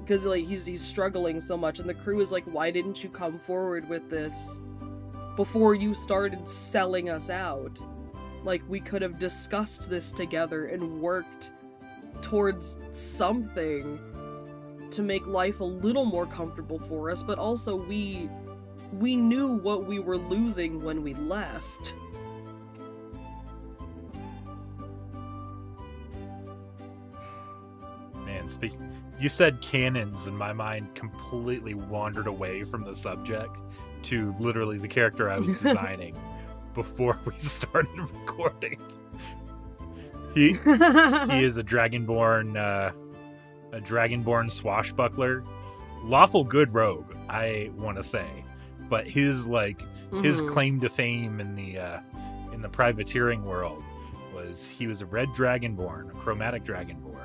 Speaker 1: Because, like, he's struggling so much, and the crew is like, why didn't you come forward with this before you started selling us out? Like, we could have discussed this together and worked towards something to make life a little more comfortable for us, but also we knew what we were losing when we left.
Speaker 2: Man, you said cannons, and my mind completely wandered away from the subject to literally the character I was designing before we started recording. He is a dragonborn swashbuckler, lawful good rogue, I want to say, but his claim to fame in the privateering world was he was a red dragonborn, a chromatic dragonborn,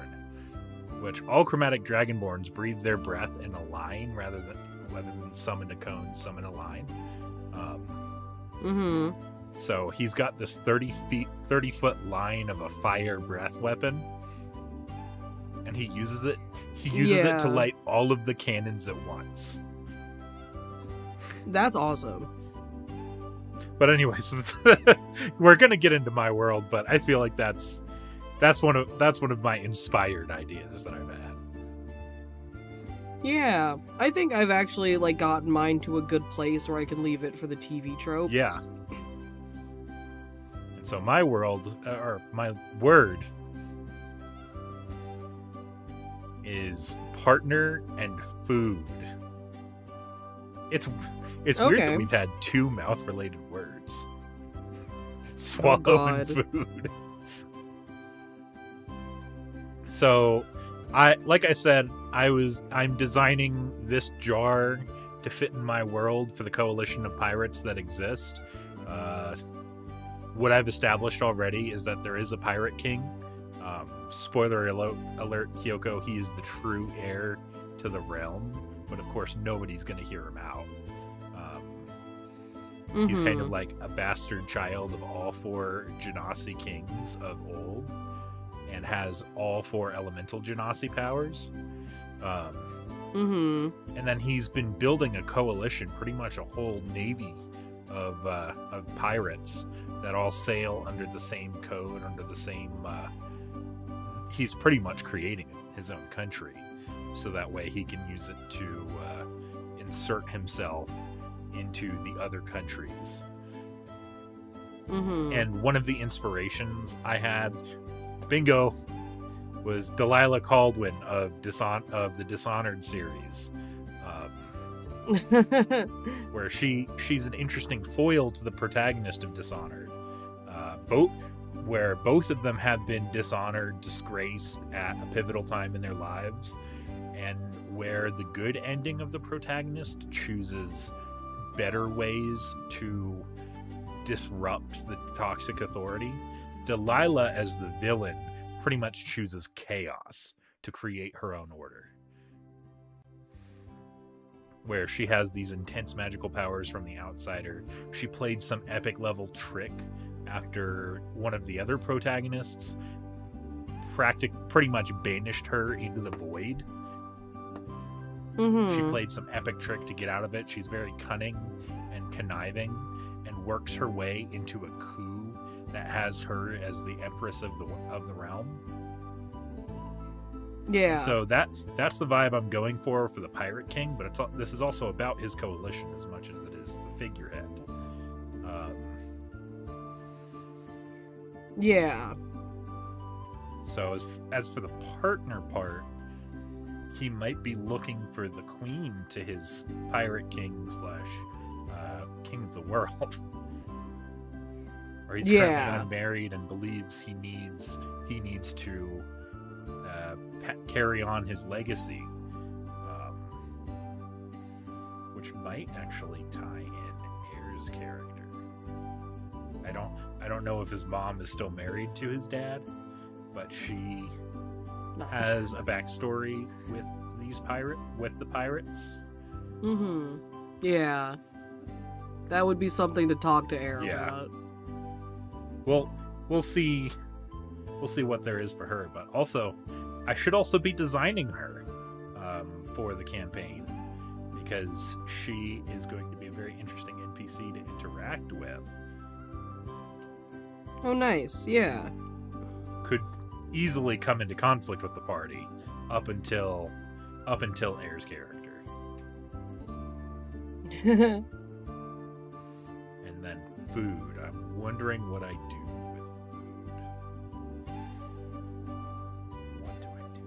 Speaker 2: which all chromatic dragonborns breathe their breath in a line rather than summon a cone, summon a line. So he's got this 30-foot line of a fire breath weapon, and he uses it. He uses it to light all of the cannons at once.
Speaker 1: That's awesome.
Speaker 2: But anyways, we're gonna get into my world, but I feel like that's one of my inspired ideas that I've had.
Speaker 1: Yeah, I think I've actually, like, gotten mine to a good place where I can leave it for the TV trope.
Speaker 2: Yeah. And so my world, or my word, is partner and food. It's weird that we've had two mouth-related words. Swallow and food. So, like I said, I'm designing this jar to fit in my world for the coalition of pirates that exist. What I've established already is that there is a pirate king. Spoiler alert, Kyoko, he is the true heir to the realm, but of course nobody's going to hear him out. He's kind of like a bastard child of all four Genasi kings of old, and has all four elemental Genasi powers.
Speaker 1: Mm-hmm.
Speaker 2: And then he's been building a coalition, pretty much a whole navy of pirates that all sail under the same code, under the same. He's pretty much creating his own country, so that way he can use it to insert himself into the other countries.
Speaker 1: Mm-hmm.
Speaker 2: And one of the inspirations I had, bingo, was Delilah Caldwin of the Dishonored series, where she's an interesting foil to the protagonist of Dishonored. Both of them have been dishonored, disgraced at a pivotal time in their lives, and where the good ending of the protagonist chooses better ways to disrupt the toxic authority, Delilah as the villain pretty much chooses chaos to create her own order, where she has these intense magical powers from the outsider. She played some epic level trick after one of the other protagonists pretty much banished her into the void.
Speaker 1: Mm-hmm.
Speaker 2: She played some epic trick to get out of it. She's very cunning and conniving, and works her way into a coup that has her as the empress of the realm.
Speaker 1: Yeah.
Speaker 2: So that's the vibe I'm going for the Pirate King, but this is also about his coalition as much as it is the figurehead.
Speaker 1: Yeah.
Speaker 2: So as for the partner part, he might be looking for the queen to his Pirate King / King of the World. Or he's currently unmarried and believes he needs to carry on his legacy, which might actually tie in Air's character. I don't know if his mom is still married to his dad, but she has a backstory with the pirates.
Speaker 1: Mm-hmm. Yeah. That would be something to talk to Air about.
Speaker 2: Well, we'll see what there is for her, but also I should also be designing her for the campaign, because she is going to be a very interesting NPC to interact with.
Speaker 1: Oh, nice. Yeah.
Speaker 2: Could easily come into conflict with the party up until Air's character. And then food. I'm wondering what I do with food. What do I do?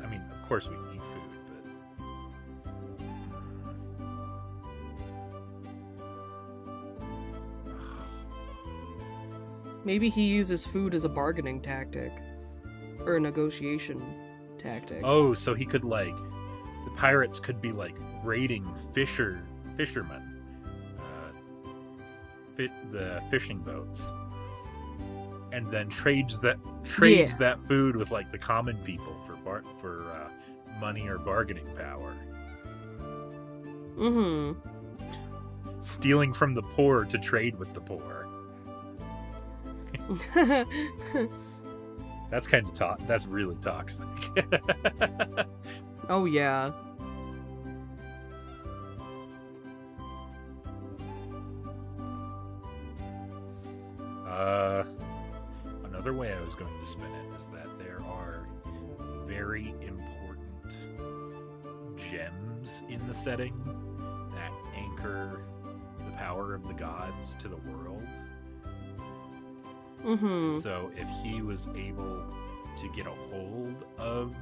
Speaker 2: I mean, of course we eat food, but
Speaker 1: maybe he uses food as a bargaining tactic or a negotiation tactic.
Speaker 2: oh, so he could the pirates could be raiding fishermen, the fishing boats, and then trades that food with the common people for money or bargaining power.
Speaker 1: Mm-hmm.
Speaker 2: Stealing from the poor to trade with the poor. That's that's really toxic.
Speaker 1: Oh yeah.
Speaker 2: Another way I was going to spin it is that there are very important gems in the setting that anchor the power of the gods to the world.
Speaker 1: Mm-hmm.
Speaker 2: So if he was able to get a hold of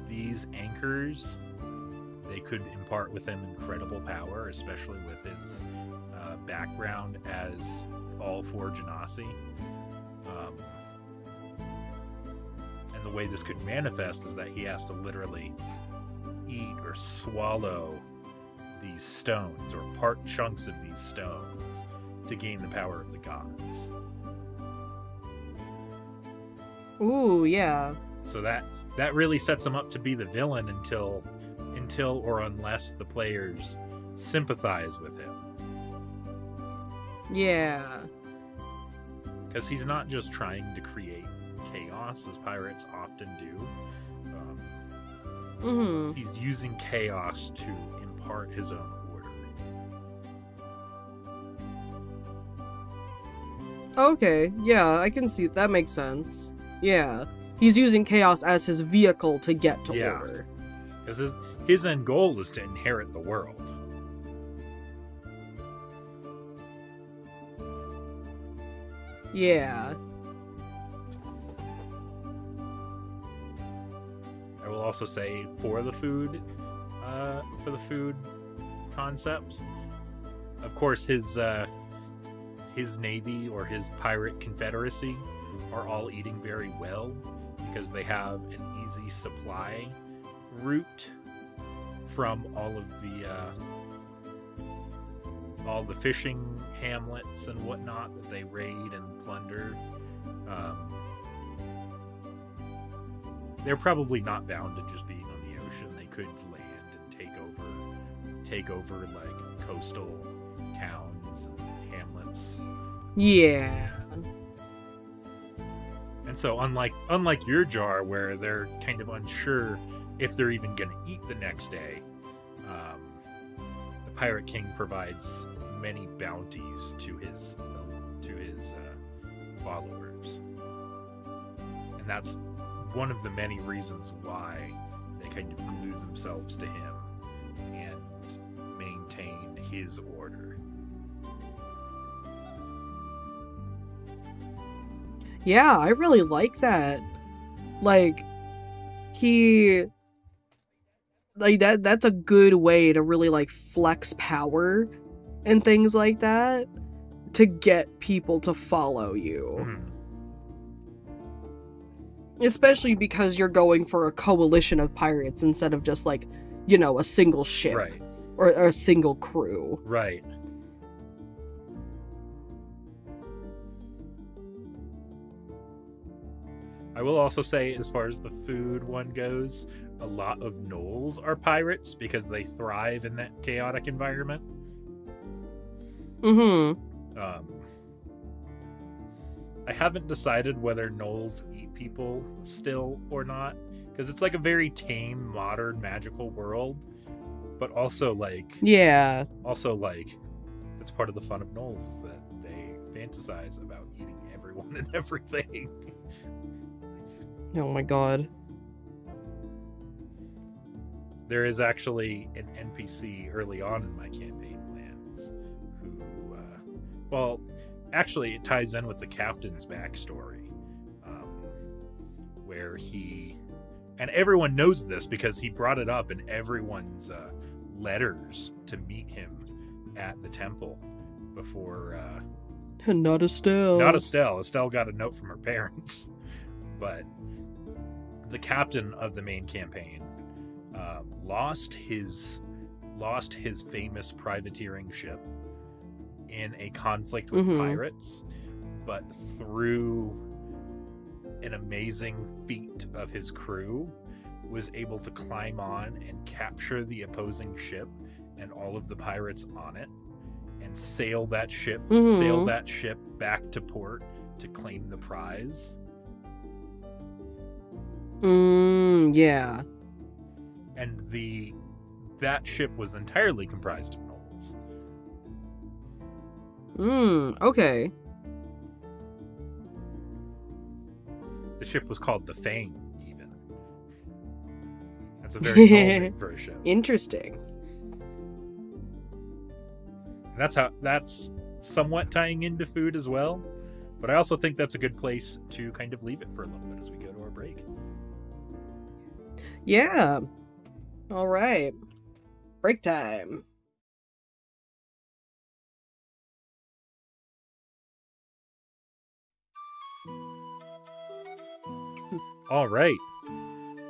Speaker 2: these anchors, they could impart with him incredible power, especially with his background as all for Genasi. And the way this could manifest is that he has to literally eat or swallow these stones, or part chunks of these stones, to gain the power of the gods.
Speaker 1: Ooh, yeah.
Speaker 2: So that really sets him up to be the villain until or unless the players sympathize with him.
Speaker 1: Yeah.
Speaker 2: Because he's not just trying to create chaos, as pirates often do.
Speaker 1: Mm-hmm.
Speaker 2: He's using chaos to impart his own order.
Speaker 1: Okay, yeah, I can see that makes sense. Yeah. He's using chaos as his vehicle to get to order.
Speaker 2: Because his end goal is to inherit the world.
Speaker 1: Yeah.
Speaker 2: I will also say for the food concept, of course his navy or his pirate confederacy are all eating very well because they have an easy supply route from all the fishing hamlets and whatnot that they raid and plunder. They're probably not bound to just being on the ocean. They could land and take over like coastal towns and hamlets.
Speaker 1: Yeah.
Speaker 2: And so unlike your jar where they're kind of unsure if they're even going to eat the next day, the Pirate King provides many bounties to his followers. And that's one of the many reasons why they kind of glue themselves to him and maintain his order.
Speaker 1: Yeah, I really like that. Like, that's a good way to really, like, flex power and things like that to get people to follow you.
Speaker 2: Mm-hmm.
Speaker 1: Especially because you're going for a coalition of pirates instead of just, like, you know, a single ship.
Speaker 2: Right.
Speaker 1: Or a single crew.
Speaker 2: Right. I will also say, as far as the food one goes, a lot of gnolls are pirates because they thrive in that chaotic environment.
Speaker 1: Mm-hmm.
Speaker 2: I haven't decided whether gnolls eat people still or not, because it's like a very tame, modern, magical world, but also like it's part of the fun of gnolls is that they fantasize about eating everyone and everything.
Speaker 1: Oh my god.
Speaker 2: There is actually an NPC early on in my campaign plans who, well, actually it ties in with the captain's backstory, where and everyone knows this because he brought it up in everyone's letters to meet him at the temple before.
Speaker 1: Not Estelle.
Speaker 2: Not Estelle. Estelle got a note from her parents, but the captain of the main campaign lost his famous privateering ship in a conflict with pirates, but through an amazing feat of his crew was able to climb on and capture the opposing ship and all of the pirates on it and sail that ship back to port to claim the prize.
Speaker 1: Yeah.
Speaker 2: And that ship was entirely comprised of gnolls.
Speaker 1: Okay.
Speaker 2: The ship was called the Fang, even. That's a very gnoll name for a ship.
Speaker 1: Interesting.
Speaker 2: That's somewhat tying into food as well, but I also think that's a good place to kind of leave it for a little bit as we go to our break.
Speaker 1: Yeah. All right. Break time.
Speaker 2: All right.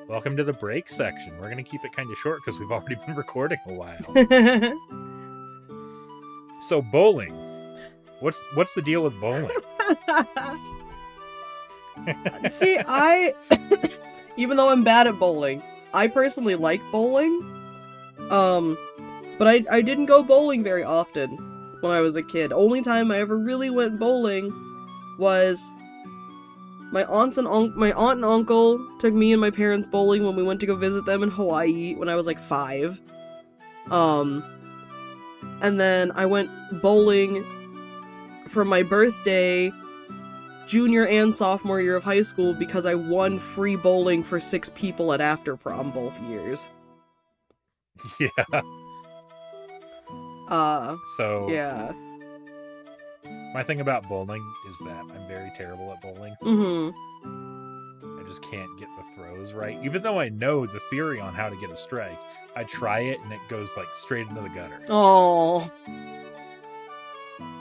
Speaker 2: Welcome to the break section. We're going to keep it kind of short because we've already been recording a while. So bowling. What's the deal with bowling?
Speaker 1: See, even though I'm bad at bowling, I personally like bowling. But I didn't go bowling very often when I was a kid. Only time I ever really went bowling was My aunt and uncle took me and my parents bowling when we went to go visit them in Hawaii when I was like 5. And then I went bowling for my birthday, junior and sophomore year of high school, because I won free bowling for 6 people at after prom both years.
Speaker 2: Yeah. So
Speaker 1: yeah.
Speaker 2: My thing about bowling is that I'm very terrible at bowling.
Speaker 1: Mm-hmm.
Speaker 2: I just can't get the throws right. Even though I know the theory on how to get a strike, I try it and it goes like straight into the gutter.
Speaker 1: Oh.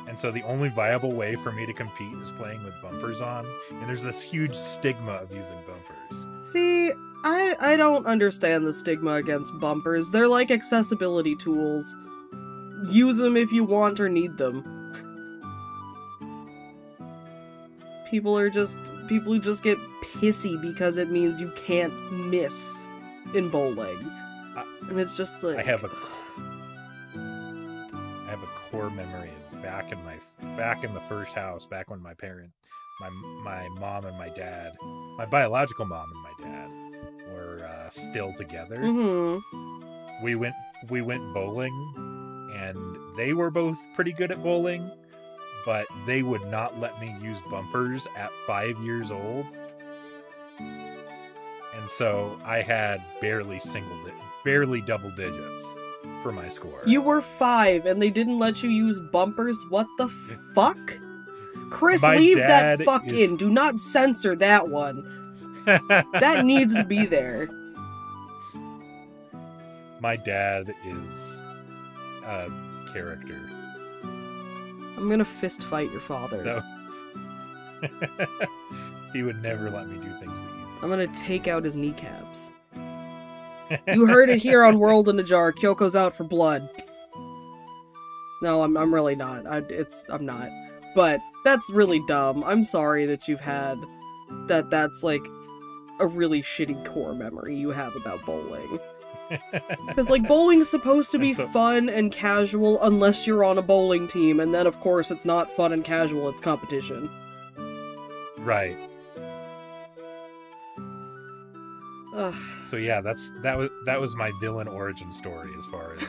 Speaker 2: And so the only viable way for me to compete is playing with bumpers on, and there's this huge stigma of using bumpers.
Speaker 1: See, I don't understand the stigma against bumpers. They're like accessibility tools. Use them if you want or need them. People who just get pissy because it means you can't miss in bowling. And it's just like...
Speaker 2: I have a core memory of back in the first house, back when my mom and my dad, my biological mom and my dad were still together.
Speaker 1: Mm-hmm.
Speaker 2: We went bowling, and they were both pretty good at bowling, but they would not let me use bumpers at 5 years old. And so I had barely double digits for my score.
Speaker 1: You were 5 and they didn't let you use bumpers? What the fuck? Chris, leave that fuck in. Do not censor that one. That needs to be there.
Speaker 2: My dad is a character.
Speaker 1: I'm gonna fist fight your father.
Speaker 2: No. He would never let me do things the easy way.
Speaker 1: I'm gonna take out his kneecaps. You heard it here on World in a Jar. Kyoko's out for blood. No, I'm really not. I'm not. But that's really dumb. I'm sorry that you've had that's like a really shitty core memory you have about bowling. Because, like, bowling's supposed to be fun and casual unless you're on a bowling team, and then, of course, it's not fun and casual, it's competition.
Speaker 2: Right.
Speaker 1: Ugh.
Speaker 2: So yeah, that was my villain origin story as far as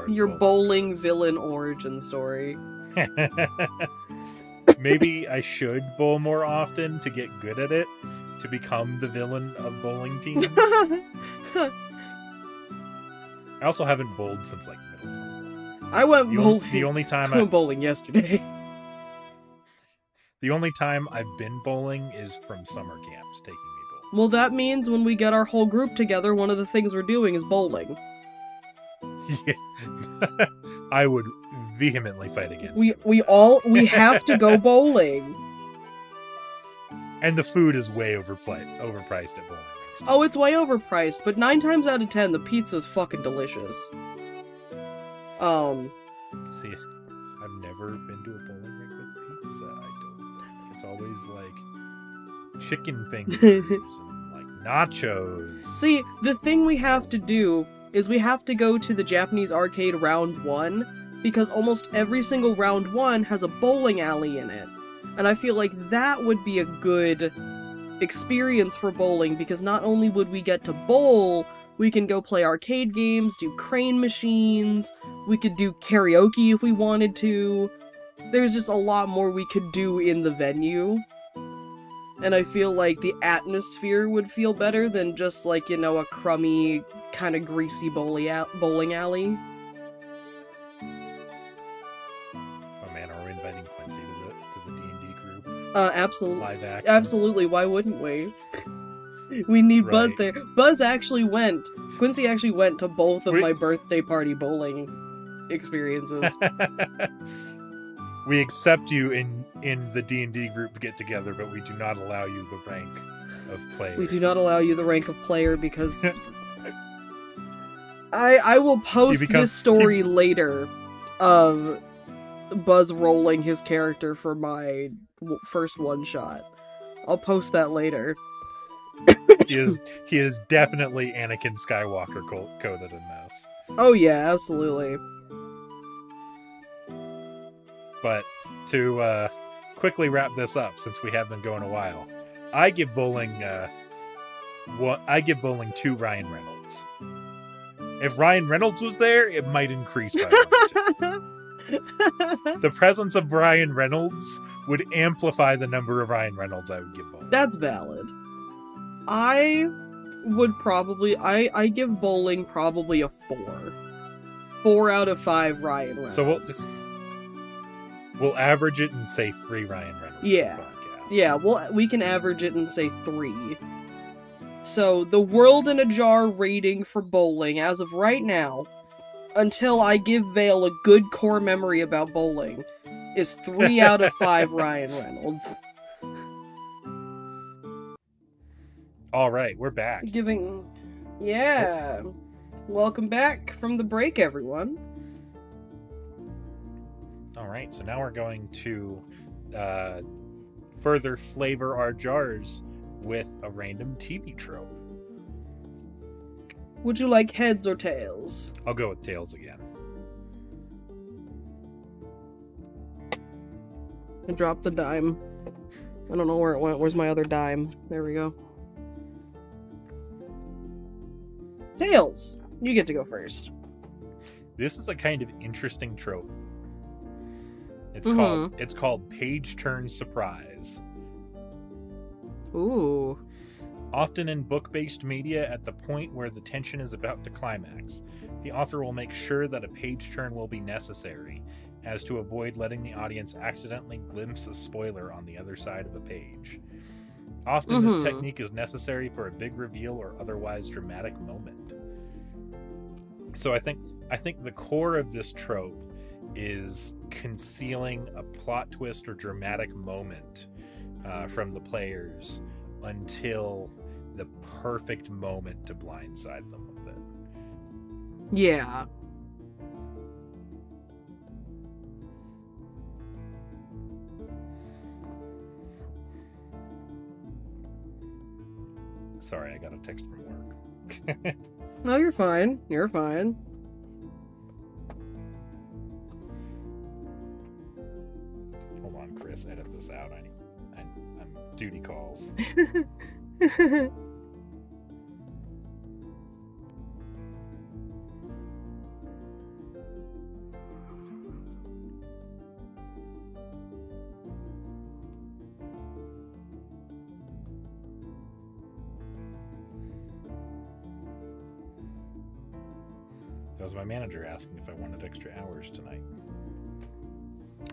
Speaker 1: your bowling villain origin story.
Speaker 2: Maybe I should bowl more often to get good at it, to become the villain of bowling teams. I also haven't bowled since like middle school.
Speaker 1: I went bowling.
Speaker 2: The only time
Speaker 1: I went bowling yesterday.
Speaker 2: The only time I've been bowling is from summer camps taking me bowling.
Speaker 1: Well, that means when we get our whole group together, one of the things we're doing is bowling.
Speaker 2: Yeah. I would vehemently fight against it.
Speaker 1: We have to go bowling.
Speaker 2: And the food is way overpriced at bowling.
Speaker 1: Oh, it's way overpriced, but 9 times out of 10, the pizza's fucking delicious.
Speaker 2: See, I've never been to a bowling rink with pizza. I don't think. It's always like chicken fingers and like nachos.
Speaker 1: See, the thing we have to do is we have to go to the Japanese arcade round 1, because almost every single round 1 has a bowling alley in it. And I feel like that would be a good experience for bowling, because not only would we get to bowl, we can go play arcade games, do crane machines, we could do karaoke if we wanted to. There's just a lot more we could do in the venue. And I feel like the atmosphere would feel better than just like, you know, a crummy, kind of greasy bowling alley.
Speaker 2: Oh man, are we inviting Quincy to the D&D group?
Speaker 1: Absolutely.
Speaker 2: Live action?
Speaker 1: Absolutely, why wouldn't we? We need
Speaker 2: Right.
Speaker 1: Buzz there. Quincy actually went to both of my birthday party bowling experiences.
Speaker 2: We accept you in the D&D group get together, but we do not allow you the rank of player.
Speaker 1: We do not allow you the rank of player because I will post this story later of Buzz rolling his character for my first one shot. I'll post that later.
Speaker 2: He is definitely Anakin Skywalker coded in this.
Speaker 1: Oh yeah, absolutely.
Speaker 2: But to quickly wrap this up, since we have been going a while, I give bowling. I give bowling 2 Ryan Reynolds. If Ryan Reynolds was there, it might increase by 1 or 2. The presence of Ryan Reynolds would amplify the number of Ryan Reynolds I would give bowling.
Speaker 1: That's valid. I would probably... I give bowling probably a 4. 4 out of 5 Ryan Reynolds.
Speaker 2: So we'll average it and say 3 Ryan Reynolds.
Speaker 1: Yeah.
Speaker 2: For the podcast.
Speaker 1: Yeah, we can average it and say 3. So, the World in a Jar rating for bowling, as of right now, until I give Vale a good core memory about bowling, is 3 out of 5 Ryan Reynolds.
Speaker 2: Alright, we're back.
Speaker 1: Yeah. Welcome back from the break, everyone.
Speaker 2: Alright, so now we're going to further flavor our jars with a random TV trope.
Speaker 1: Would you like heads or tails?
Speaker 2: I'll go with tails again.
Speaker 1: I dropped the dime. I don't know where it went. Where's my other dime? There we go. Tails! You get to go first.
Speaker 2: This is a kind of interesting trope.
Speaker 1: Mm-hmm.
Speaker 2: It's called page turn surprise.
Speaker 1: Ooh.
Speaker 2: Often in book-based media, at the point where the tension is about to climax, the author will make sure that a page turn will be necessary, as to avoid letting the audience accidentally glimpse a spoiler on the other side of a page. Often this technique is necessary for a big reveal or otherwise dramatic moment. So I think the core of this trope is concealing a plot twist or dramatic moment from the players until the perfect moment to blindside them with it.
Speaker 1: Yeah.
Speaker 2: Sorry, I got a text from work.
Speaker 1: No, you're fine. You're fine.
Speaker 2: Hold on, Chris. Edit this out. I'm duty calls. That was my manager asking if I wanted extra hours tonight.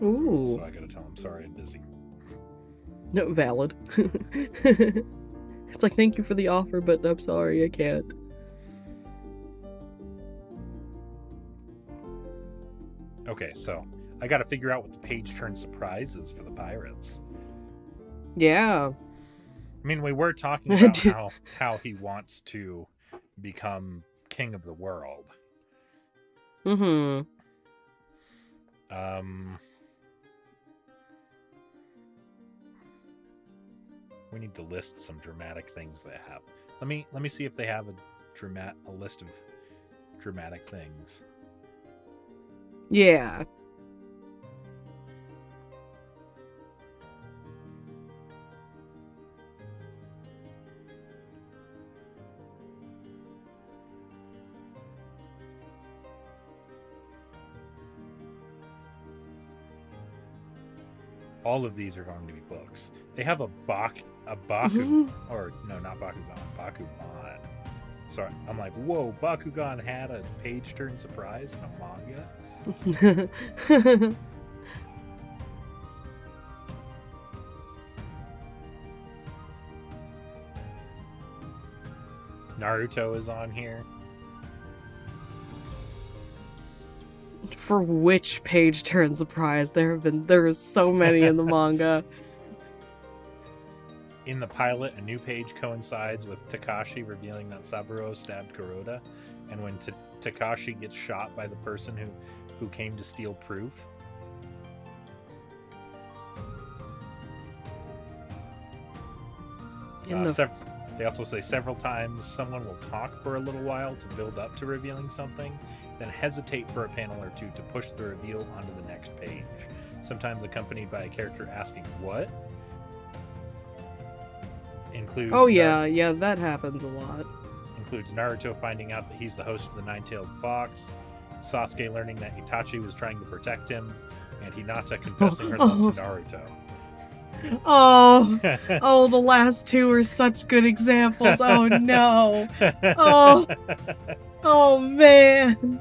Speaker 1: Ooh.
Speaker 2: So I gotta tell him, sorry, I'm busy.
Speaker 1: No, valid. It's like, thank you for the offer, but I'm sorry, I can't.
Speaker 2: Okay, so I gotta figure out what the page turn surprise is for the pirates.
Speaker 1: Yeah.
Speaker 2: I mean, we were talking about how he wants to become king of the world.
Speaker 1: Mm-hmm.
Speaker 2: We need to list some dramatic things they have. Let me see if they have a list of dramatic things.
Speaker 1: Yeah.
Speaker 2: All of these are going to be books. They have a Baku, or no, not Bakugan, Bakuman. Sorry, I'm like, whoa, Bakugan had a page turn surprise in a manga? Naruto is on here.
Speaker 1: For which page turn surprise? There are so many in the manga.
Speaker 2: In the pilot, a new page coincides with Takashi revealing that Saburo stabbed Kuroda, and when Takashi gets shot by the person who came to steal proof. They also say several times someone will talk for a little while to build up to revealing something, then hesitate for a panel or two to push the reveal onto the next page, sometimes accompanied by a character asking, "What?" Includes
Speaker 1: Oh yeah, that happens a lot.
Speaker 2: Includes Naruto finding out that he's the host of the Nine-Tailed Fox, Sasuke learning that Itachi was trying to protect him, and Hinata confessing her love to Naruto.
Speaker 1: Oh, the last two are such good examples. Oh no. Oh man.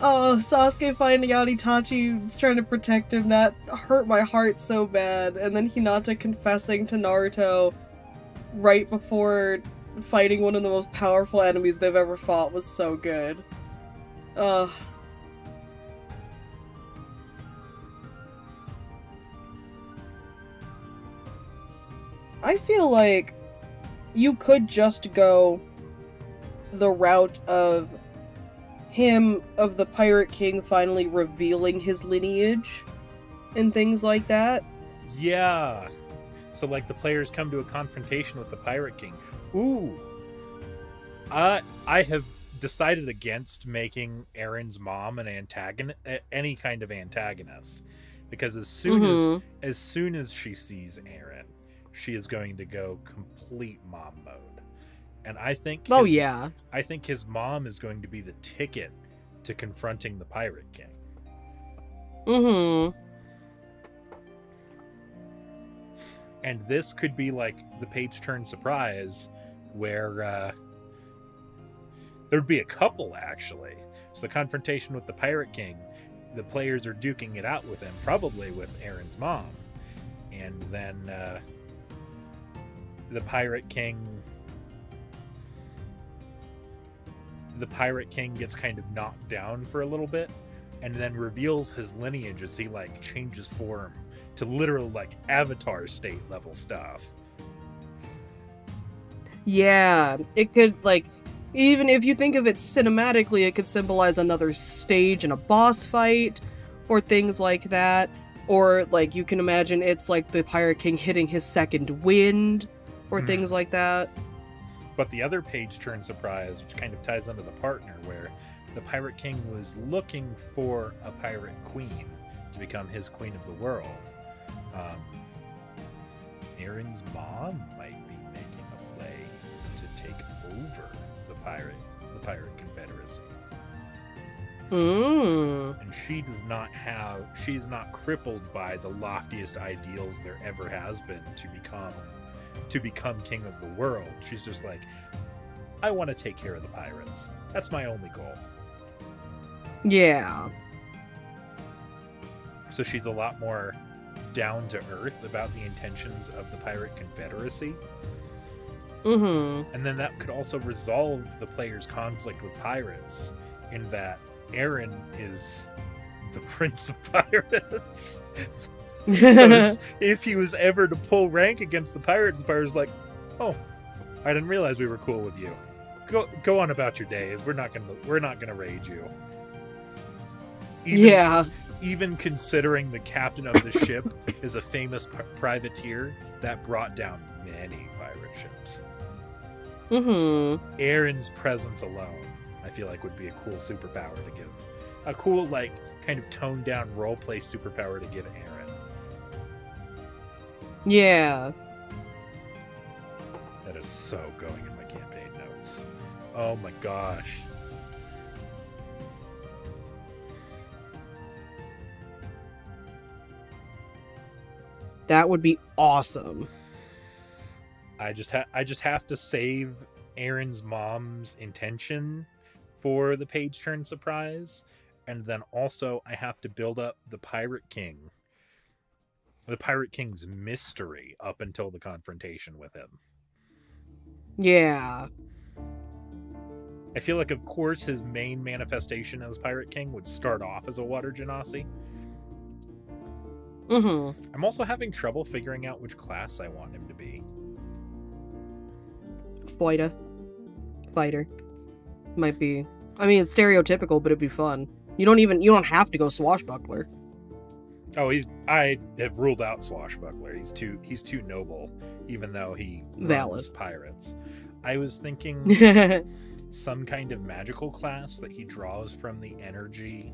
Speaker 1: Oh, Sasuke finding out Itachi was trying to protect him, that hurt my heart so bad. And then Hinata confessing to Naruto right before fighting one of the most powerful enemies they've ever fought was so good. Ugh. I feel like you could just go the route of the Pirate King finally revealing his lineage and things like that.
Speaker 2: Yeah. So, like, the players come to a confrontation with the Pirate King. Ooh. I have decided against making Aaron's mom an antagonist, any kind of antagonist, because as soon as she sees Aaron, she is going to go complete mom mode. And I think I think his mom is going to be the ticket to confronting the Pirate King. And this could be like the page turn surprise where there'd be a couple, actually. So the confrontation with the Pirate King, the players are duking it out with him, probably with Aaron's mom. And then the Pirate King gets kind of knocked down for a little bit and then reveals his lineage as he like changes form to literal like Avatar state level stuff.
Speaker 1: Yeah, it could, like, even if you think of it cinematically, it could symbolize another stage in a boss fight or things like that. Or, like, you can imagine it's like the Pirate King hitting his second wind or things like that.
Speaker 2: But the other page turn surprise, which kind of ties into the partner, where the Pirate King was looking for a pirate queen to become his queen of the world. Aaron's mom might be making a play to take over the pirate confederacy. And she's not crippled by the loftiest ideals there ever has been to become king of the world. She's just like, I want to take care of the pirates. That's my only goal.
Speaker 1: Yeah.
Speaker 2: So she's a lot more down to earth about the intentions of the pirate confederacy. And then that could also resolve the player's conflict with pirates in that Aaron is the prince of pirates. So if he was ever to pull rank against the pirates like, oh, I didn't realize we were cool with you. Go on about your days. We're not gonna raid you. Even considering the captain of the ship is a famous privateer that brought down many pirate ships. Aaron's presence alone, I feel like, would be a cool superpower to give. A cool, like, kind of toned down roleplay superpower to give Aaron.
Speaker 1: Yeah.
Speaker 2: That is so going in my campaign notes. Oh my gosh.
Speaker 1: That would be awesome.
Speaker 2: I just have to save Aaron's mom's intention for the page turn surprise, and then also I have to build up the Pirate King. The Pirate King's mystery up until the confrontation with him.
Speaker 1: Yeah.
Speaker 2: I feel like, of course, his main manifestation as Pirate King would start off as a water genasi. I'm also having trouble figuring out which class I want him to be. Fighter.
Speaker 1: Might be. I mean, it's stereotypical, but it'd be fun. You don't have to go swashbuckler.
Speaker 2: Oh, I have ruled out swashbuckler. He's too noble, even though he runs pirates. I was thinking some kind of magical class that he draws from the energy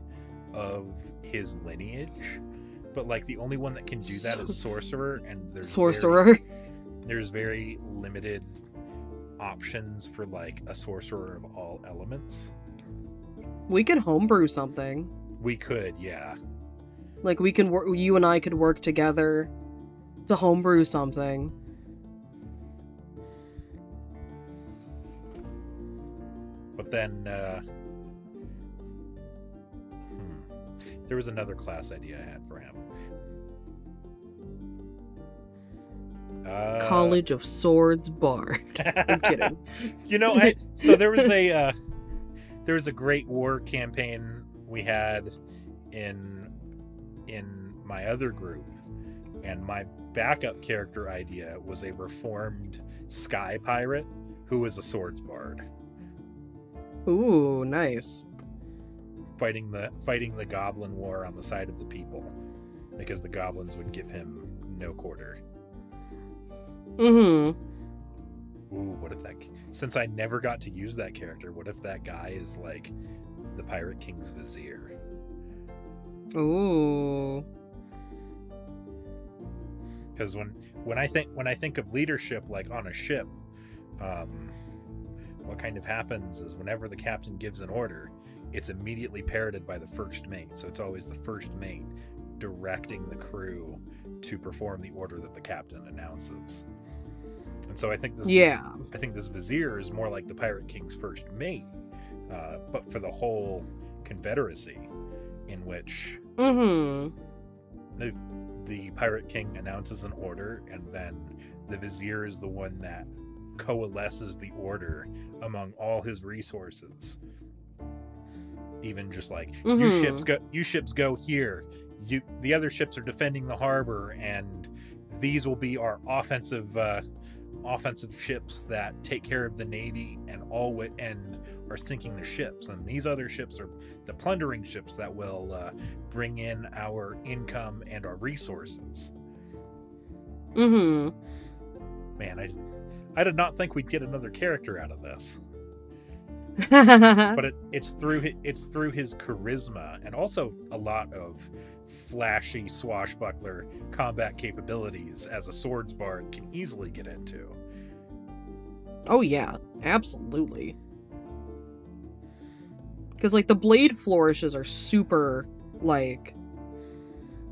Speaker 2: of his lineage. But, like, the only one that can do that is sorcerer, and there's there's very limited options for like a sorcerer of all elements.
Speaker 1: We could homebrew something.
Speaker 2: We could, yeah.
Speaker 1: Like we can work. You and I could work together to homebrew something.
Speaker 2: But then there was another class idea I had for him.
Speaker 1: College of Swords Bard. I'm kidding.
Speaker 2: You know, so there was a Great War campaign we had in my other group, and my backup character idea was a reformed sky pirate who was a swords bard.
Speaker 1: Ooh, nice.
Speaker 2: Fighting the goblin war on the side of the people, because the goblins would give him no quarter.
Speaker 1: Mm-hmm.
Speaker 2: Ooh, what if that... Since I never got to use that character, what if that guy is like the Pirate King's vizier?
Speaker 1: Ooh.
Speaker 2: Because when I think of leadership, like on a ship, what kind of happens is whenever the captain gives an order, it's immediately parroted by the first mate. So it's always the first mate directing the crew to perform the order that the captain announces. And so I think this vizier is more like the Pirate King's first mate, but for the whole Confederacy, in which the Pirate King announces an order, and then the vizier is the one that coalesces the order among all his resources. Even just like you ships go here. The other ships are defending the harbor, and these will be our offensive ships that take care of the navy and are sinking the ships, and these other ships are the plundering ships that will bring in our income and our resources.
Speaker 1: Man,
Speaker 2: I did not think we'd get another character out of this. But it's through his charisma, and also a lot of flashy swashbuckler combat capabilities as a swords bard can easily get into.
Speaker 1: Oh yeah, absolutely. Because like the blade flourishes are super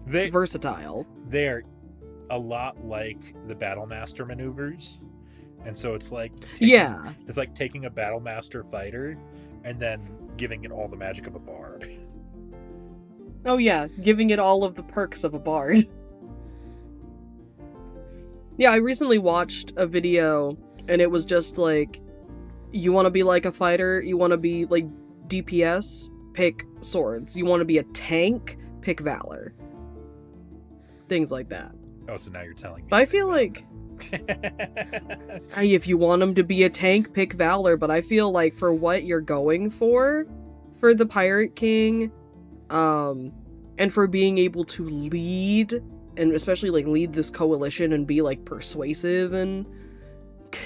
Speaker 1: versatile.
Speaker 2: They're a lot like the Battlemaster maneuvers. And so it's like taking a Battlemaster fighter and then giving it all the magic of a bard.
Speaker 1: Oh yeah, giving it all of the perks of a bard. Yeah, I recently watched a video and it was just like, you want to be like a fighter, you want to be like DPS, pick swords. You want to be a tank, pick valor. Things like that.
Speaker 2: Oh, so now you're telling me.
Speaker 1: But I feel like if you want him to be a tank, pick valor, but I feel like for what you're going for the Pirate King, and for being able to lead, and especially like lead this coalition and be like persuasive and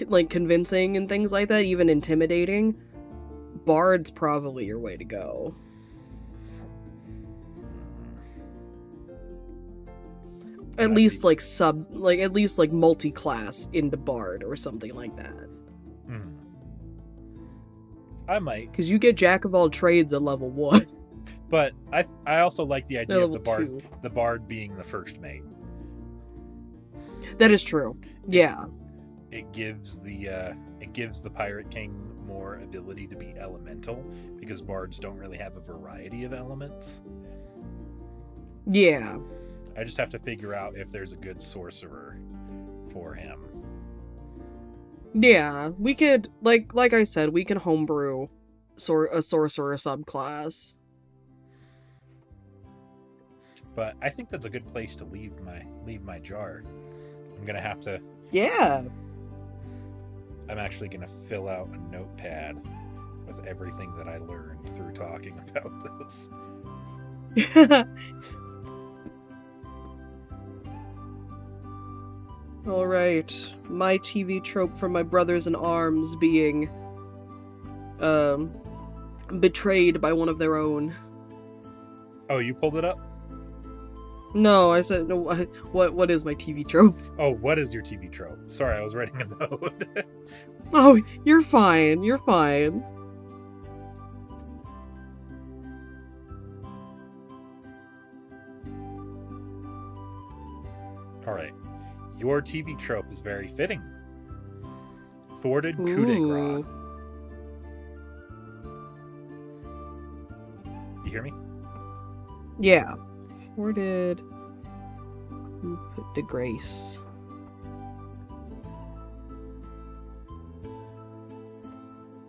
Speaker 1: like convincing and things like that, even intimidating, Bard's probably your way to go. At least multi-class into Bard or something like that.
Speaker 2: I might.
Speaker 1: Because you get Jack of all trades at level 1.
Speaker 2: But I also like the idea of
Speaker 1: the
Speaker 2: Bard being the first mate.
Speaker 1: That is true. Yeah.
Speaker 2: It gives the Pirate King more ability to be elemental, because bards don't really have a variety of elements.
Speaker 1: Yeah.
Speaker 2: I just have to figure out if there's a good sorcerer for him.
Speaker 1: Yeah, we could, like I said, we can homebrew a sorcerer subclass.
Speaker 2: But I think that's a good place to leave my jar. I'm gonna have to.
Speaker 1: Yeah.
Speaker 2: I'm actually gonna fill out a notepad with everything that I learned through talking about this.
Speaker 1: Alright, my TV trope for my brothers in arms being betrayed by one of their own.
Speaker 2: Oh, you pulled it up?
Speaker 1: No, I said, no, what is my TV trope?
Speaker 2: Oh, what is your TV trope? Sorry, I was writing a note.
Speaker 1: Oh, you're fine. You're fine.
Speaker 2: Alright. Your TV trope is very fitting. Thwarted coup de grace. You hear me?
Speaker 1: Yeah. Thwarted coup de grace.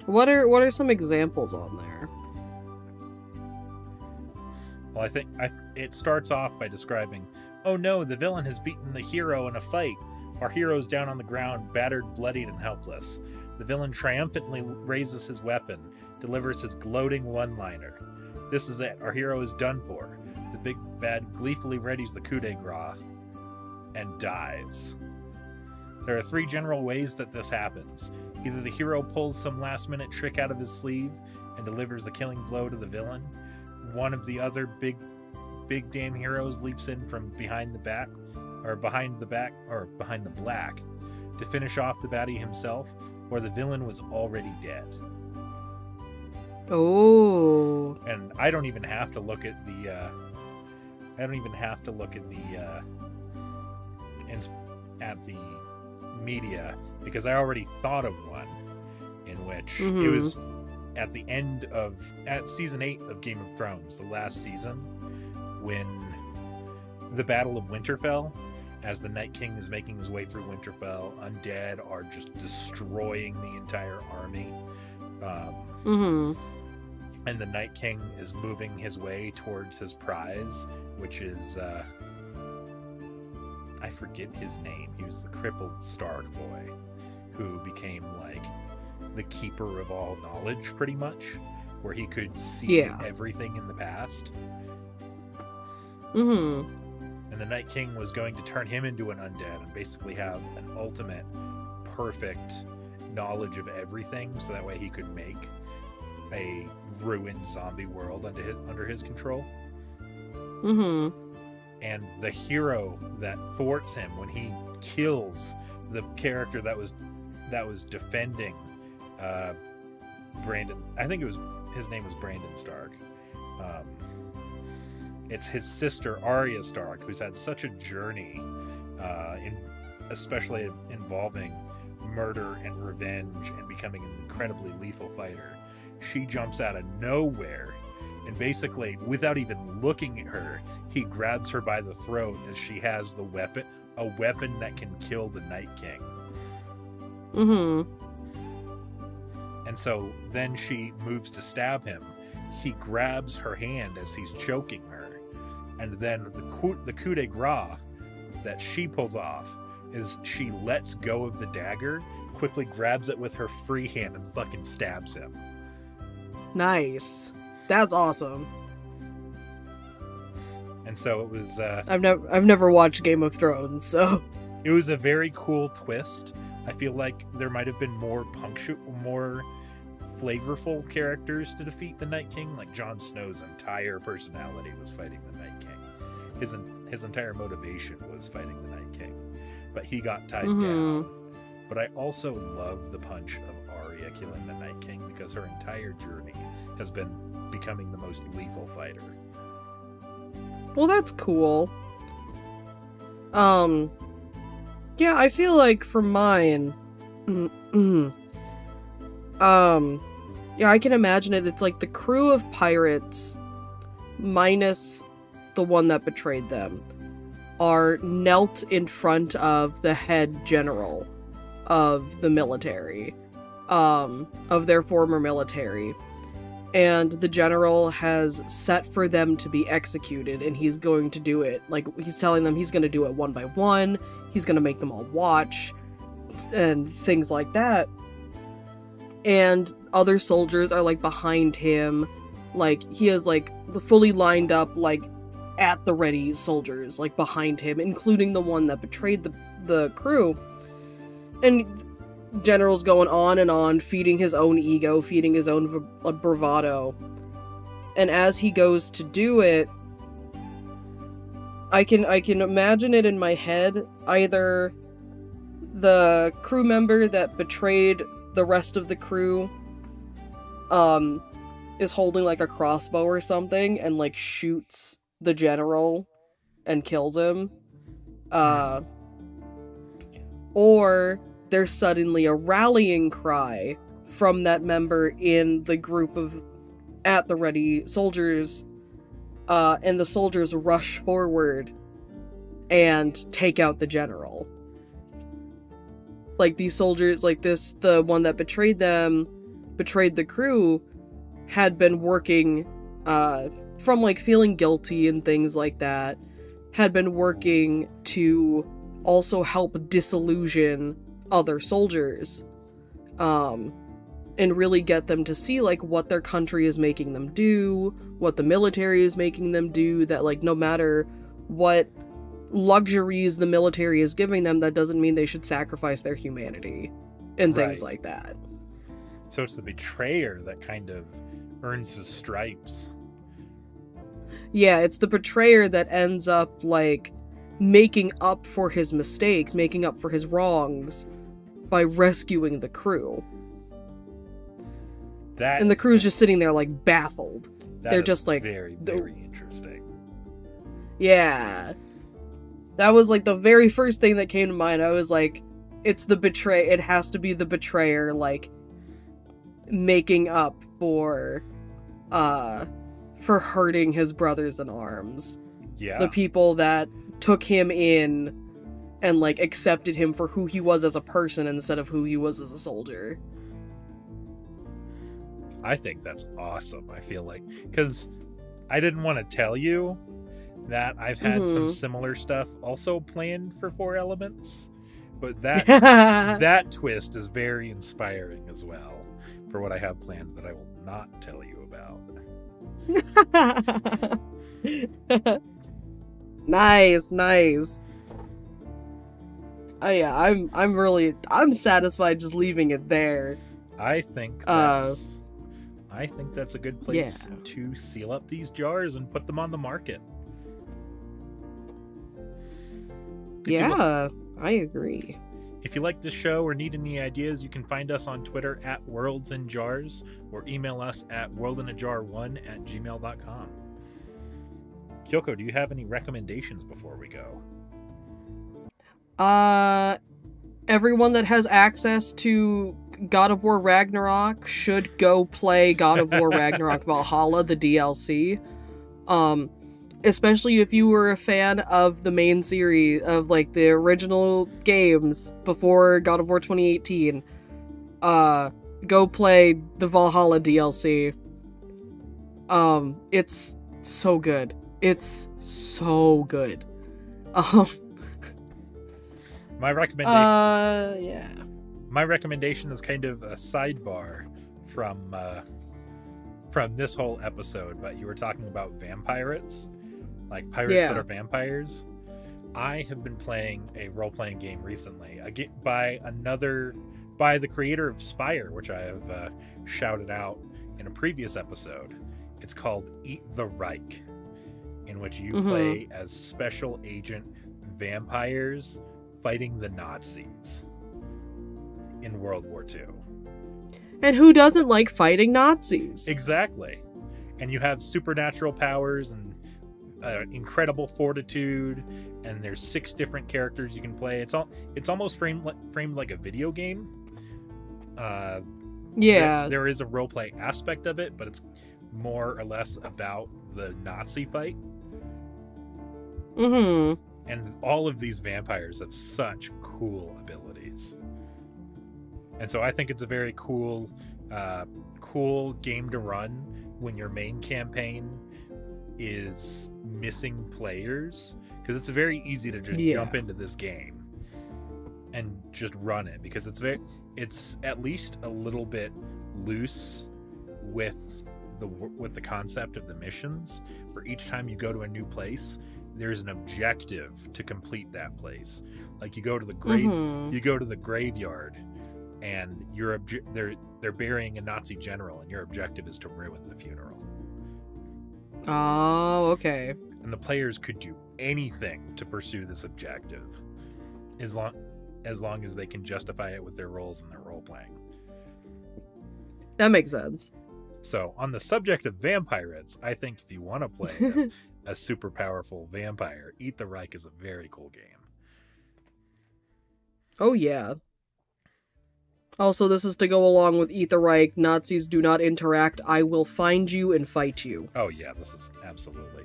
Speaker 1: What are some examples on there?
Speaker 2: Well, I think it starts off by describing, oh no, the villain has beaten the hero in a fight. Our hero's down on the ground, battered, bloodied, and helpless. The villain triumphantly raises his weapon, delivers his gloating one-liner. This is it. Our hero is done for. The big bad gleefully readies the coup de grace and dies. There are 3 general ways that this happens. Either the hero pulls some last-minute trick out of his sleeve and delivers the killing blow to the villain. One of the other big damn heroes leaps in from behind the black to finish off the baddie himself, or the villain was already dead.
Speaker 1: Oh.
Speaker 2: And I don't even have to look at the media, because I already thought of one in which it was at season 8 of Game of Thrones, the last season, when the Battle of Winterfell, as the Night King is making his way through Winterfell, undead are just destroying the entire army. And the Night King is moving his way towards his prize, which is I forget his name. He was the crippled Stark boy who became like the keeper of all knowledge, pretty much, where he could see everything in the past. And the Night King was going to turn him into an undead and basically have an ultimate perfect knowledge of everything, so that way he could make a ruined zombie world under his control. And the hero that thwarts him when he kills the character that was defending Brandon, I think his name was Brandon Stark. It's his sister Arya Stark, who's had such a journey, especially involving murder and revenge and becoming an incredibly lethal fighter. She jumps out of nowhere and basically, without even looking at her, he grabs her by the throat as she has a weapon that can kill the Night King. And so then she moves to stab him. He grabs her hand as he's choking her, and then the coup de grace that she pulls off is she lets go of the dagger, quickly grabs it with her free hand, and fucking stabs him.
Speaker 1: Nice. That's awesome.
Speaker 2: And so it was.
Speaker 1: I've never watched Game of Thrones, so
Speaker 2: it was a very cool twist. I feel like there might have been more flavorful characters to defeat the Night King. Like Jon Snow's entire personality was fighting the Night King. His entire motivation was fighting the Night King, but he got tied down. But I also love the punch of Arya killing the Night King, because her entire journey has been becoming the most lethal fighter.
Speaker 1: Well, that's cool. Yeah, I feel like for mine, yeah, I can imagine it. It's like the crew of pirates, minus the one that betrayed them, are knelt in front of the head general of the military, of their former military. And the general has set for them to be executed, and he's going to do it. Like, he's telling them he's going to do it one by one. He's going to make them all watch, and things like that. And other soldiers are, like, behind him. Like, he has, like, fully lined up, like, at the ready soldiers, like, behind him, including the one that betrayed the crew. And General's going on, feeding his own ego, feeding his own bravado. And as he goes to do it, I can imagine it in my head. Either the crew member that betrayed the rest of the crew is holding like a crossbow or something and like shoots the general and kills him. Or there's suddenly a rallying cry from that member in the group of at the ready soldiers, and the soldiers rush forward and take out the general. Like, these soldiers, like the one that betrayed the crew, had been working, from, like, feeling guilty and things like that, had been working to also help disillusion other soldiers, and really get them to see, like, what their country is making them do, what the military is making them do, that, like, no matter what luxuries the military is giving them, that doesn't mean they should sacrifice their humanity, and things like that.
Speaker 2: So it's the betrayer that kind of earns his stripes.
Speaker 1: Yeah, it's the betrayer that ends up, like, making up for his mistakes, making up for his wrongs, by rescuing the crew. And the crew's just sitting there, like, baffled. They're just like,
Speaker 2: very, very interesting.
Speaker 1: Yeah. That was, like, the very first thing that came to mind. I was like, it's the it has to be the betrayer, like, making up for hurting his brothers in arms.
Speaker 2: Yeah.
Speaker 1: The people that took him in and, like, accepted him for who he was as a person instead of who he was as a soldier.
Speaker 2: I think that's awesome. I feel like, because I didn't want to tell you that I've had some similar stuff also planned for 4 Elements, but that that twist is very inspiring as well for what I have planned that I will not tell you about.
Speaker 1: Nice. Oh yeah, I'm satisfied just leaving it there.
Speaker 2: I think that's a good place to seal up these jars and put them on the market.
Speaker 1: I agree.
Speaker 2: If you like this show or need any ideas, you can find us on Twitter at worldsinjars or email us at worldinajar1@gmail.com. Kyoko, do you have any recommendations before we go?
Speaker 1: Everyone that has access to God of War Ragnarok should go play God of War Ragnarok Valhalla, the DLC. Especially if you were a fan of the main series, of, like, the original games before God of War 2018. Go play the Valhalla DLC. It's so good. It's so good.
Speaker 2: My recommendation.
Speaker 1: Yeah.
Speaker 2: My recommendation is kind of a sidebar from this whole episode, but you were talking about vampirates, like pirates that are vampires. I have been playing a role-playing game recently, by the creator of Spire, which I have shouted out in a previous episode. It's called Eat the Reich, in which you play as special agent vampires fighting the Nazis in World War II.
Speaker 1: And who doesn't like fighting Nazis?
Speaker 2: Exactly. And you have supernatural powers and incredible fortitude, and there's 6 different characters you can play. It's almost framed like a video game. There is a roleplay aspect of it, but it's more or less about the Nazi fight. And all of these vampires have such cool abilities. And so I think it's a very cool game to run when your main campaign is missing players, because it's very easy to just jump into this game and just run it, because it's at least a little bit loose with the concept of the missions, where each time you go to a new place, there's an objective to complete that place. Like, you go to the graveyard, and they're burying a Nazi general, and your objective is to ruin the funeral.
Speaker 1: Oh, okay.
Speaker 2: And the players could do anything to pursue this objective, as long as they can justify it with their roles and their role playing.
Speaker 1: That makes sense.
Speaker 2: So, on the subject of vampirates, I think if you want to play a super powerful vampire, Eat the Reich is a very cool game.
Speaker 1: Oh, yeah. Also, this is to go along with Eat the Reich, Nazis do not interact, I will find you and fight you.
Speaker 2: Oh, yeah, this is absolutely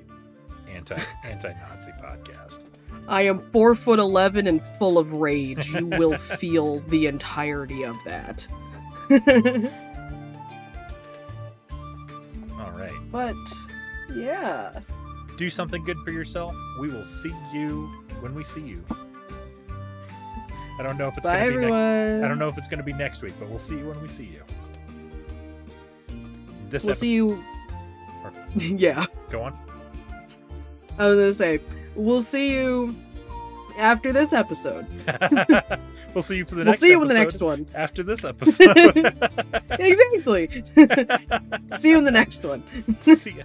Speaker 2: anti-Nazi podcast.
Speaker 1: I am 4'11" and full of rage. You will feel the entirety of that.
Speaker 2: All right.
Speaker 1: But, yeah.
Speaker 2: Do something good for yourself. We will see you when we see you. I don't know if it's
Speaker 1: Bye,
Speaker 2: going to be
Speaker 1: everyone.
Speaker 2: I don't know if it's going to be next week, but we'll see you when we see you.
Speaker 1: We'll see you. Yeah.
Speaker 2: Go on.
Speaker 1: I was gonna say, we'll see you after this episode.
Speaker 2: We'll see you for the
Speaker 1: We'll
Speaker 2: next
Speaker 1: see you in
Speaker 2: episode
Speaker 1: the next one.
Speaker 2: after this episode.
Speaker 1: Exactly. See you in the next one.
Speaker 2: See ya.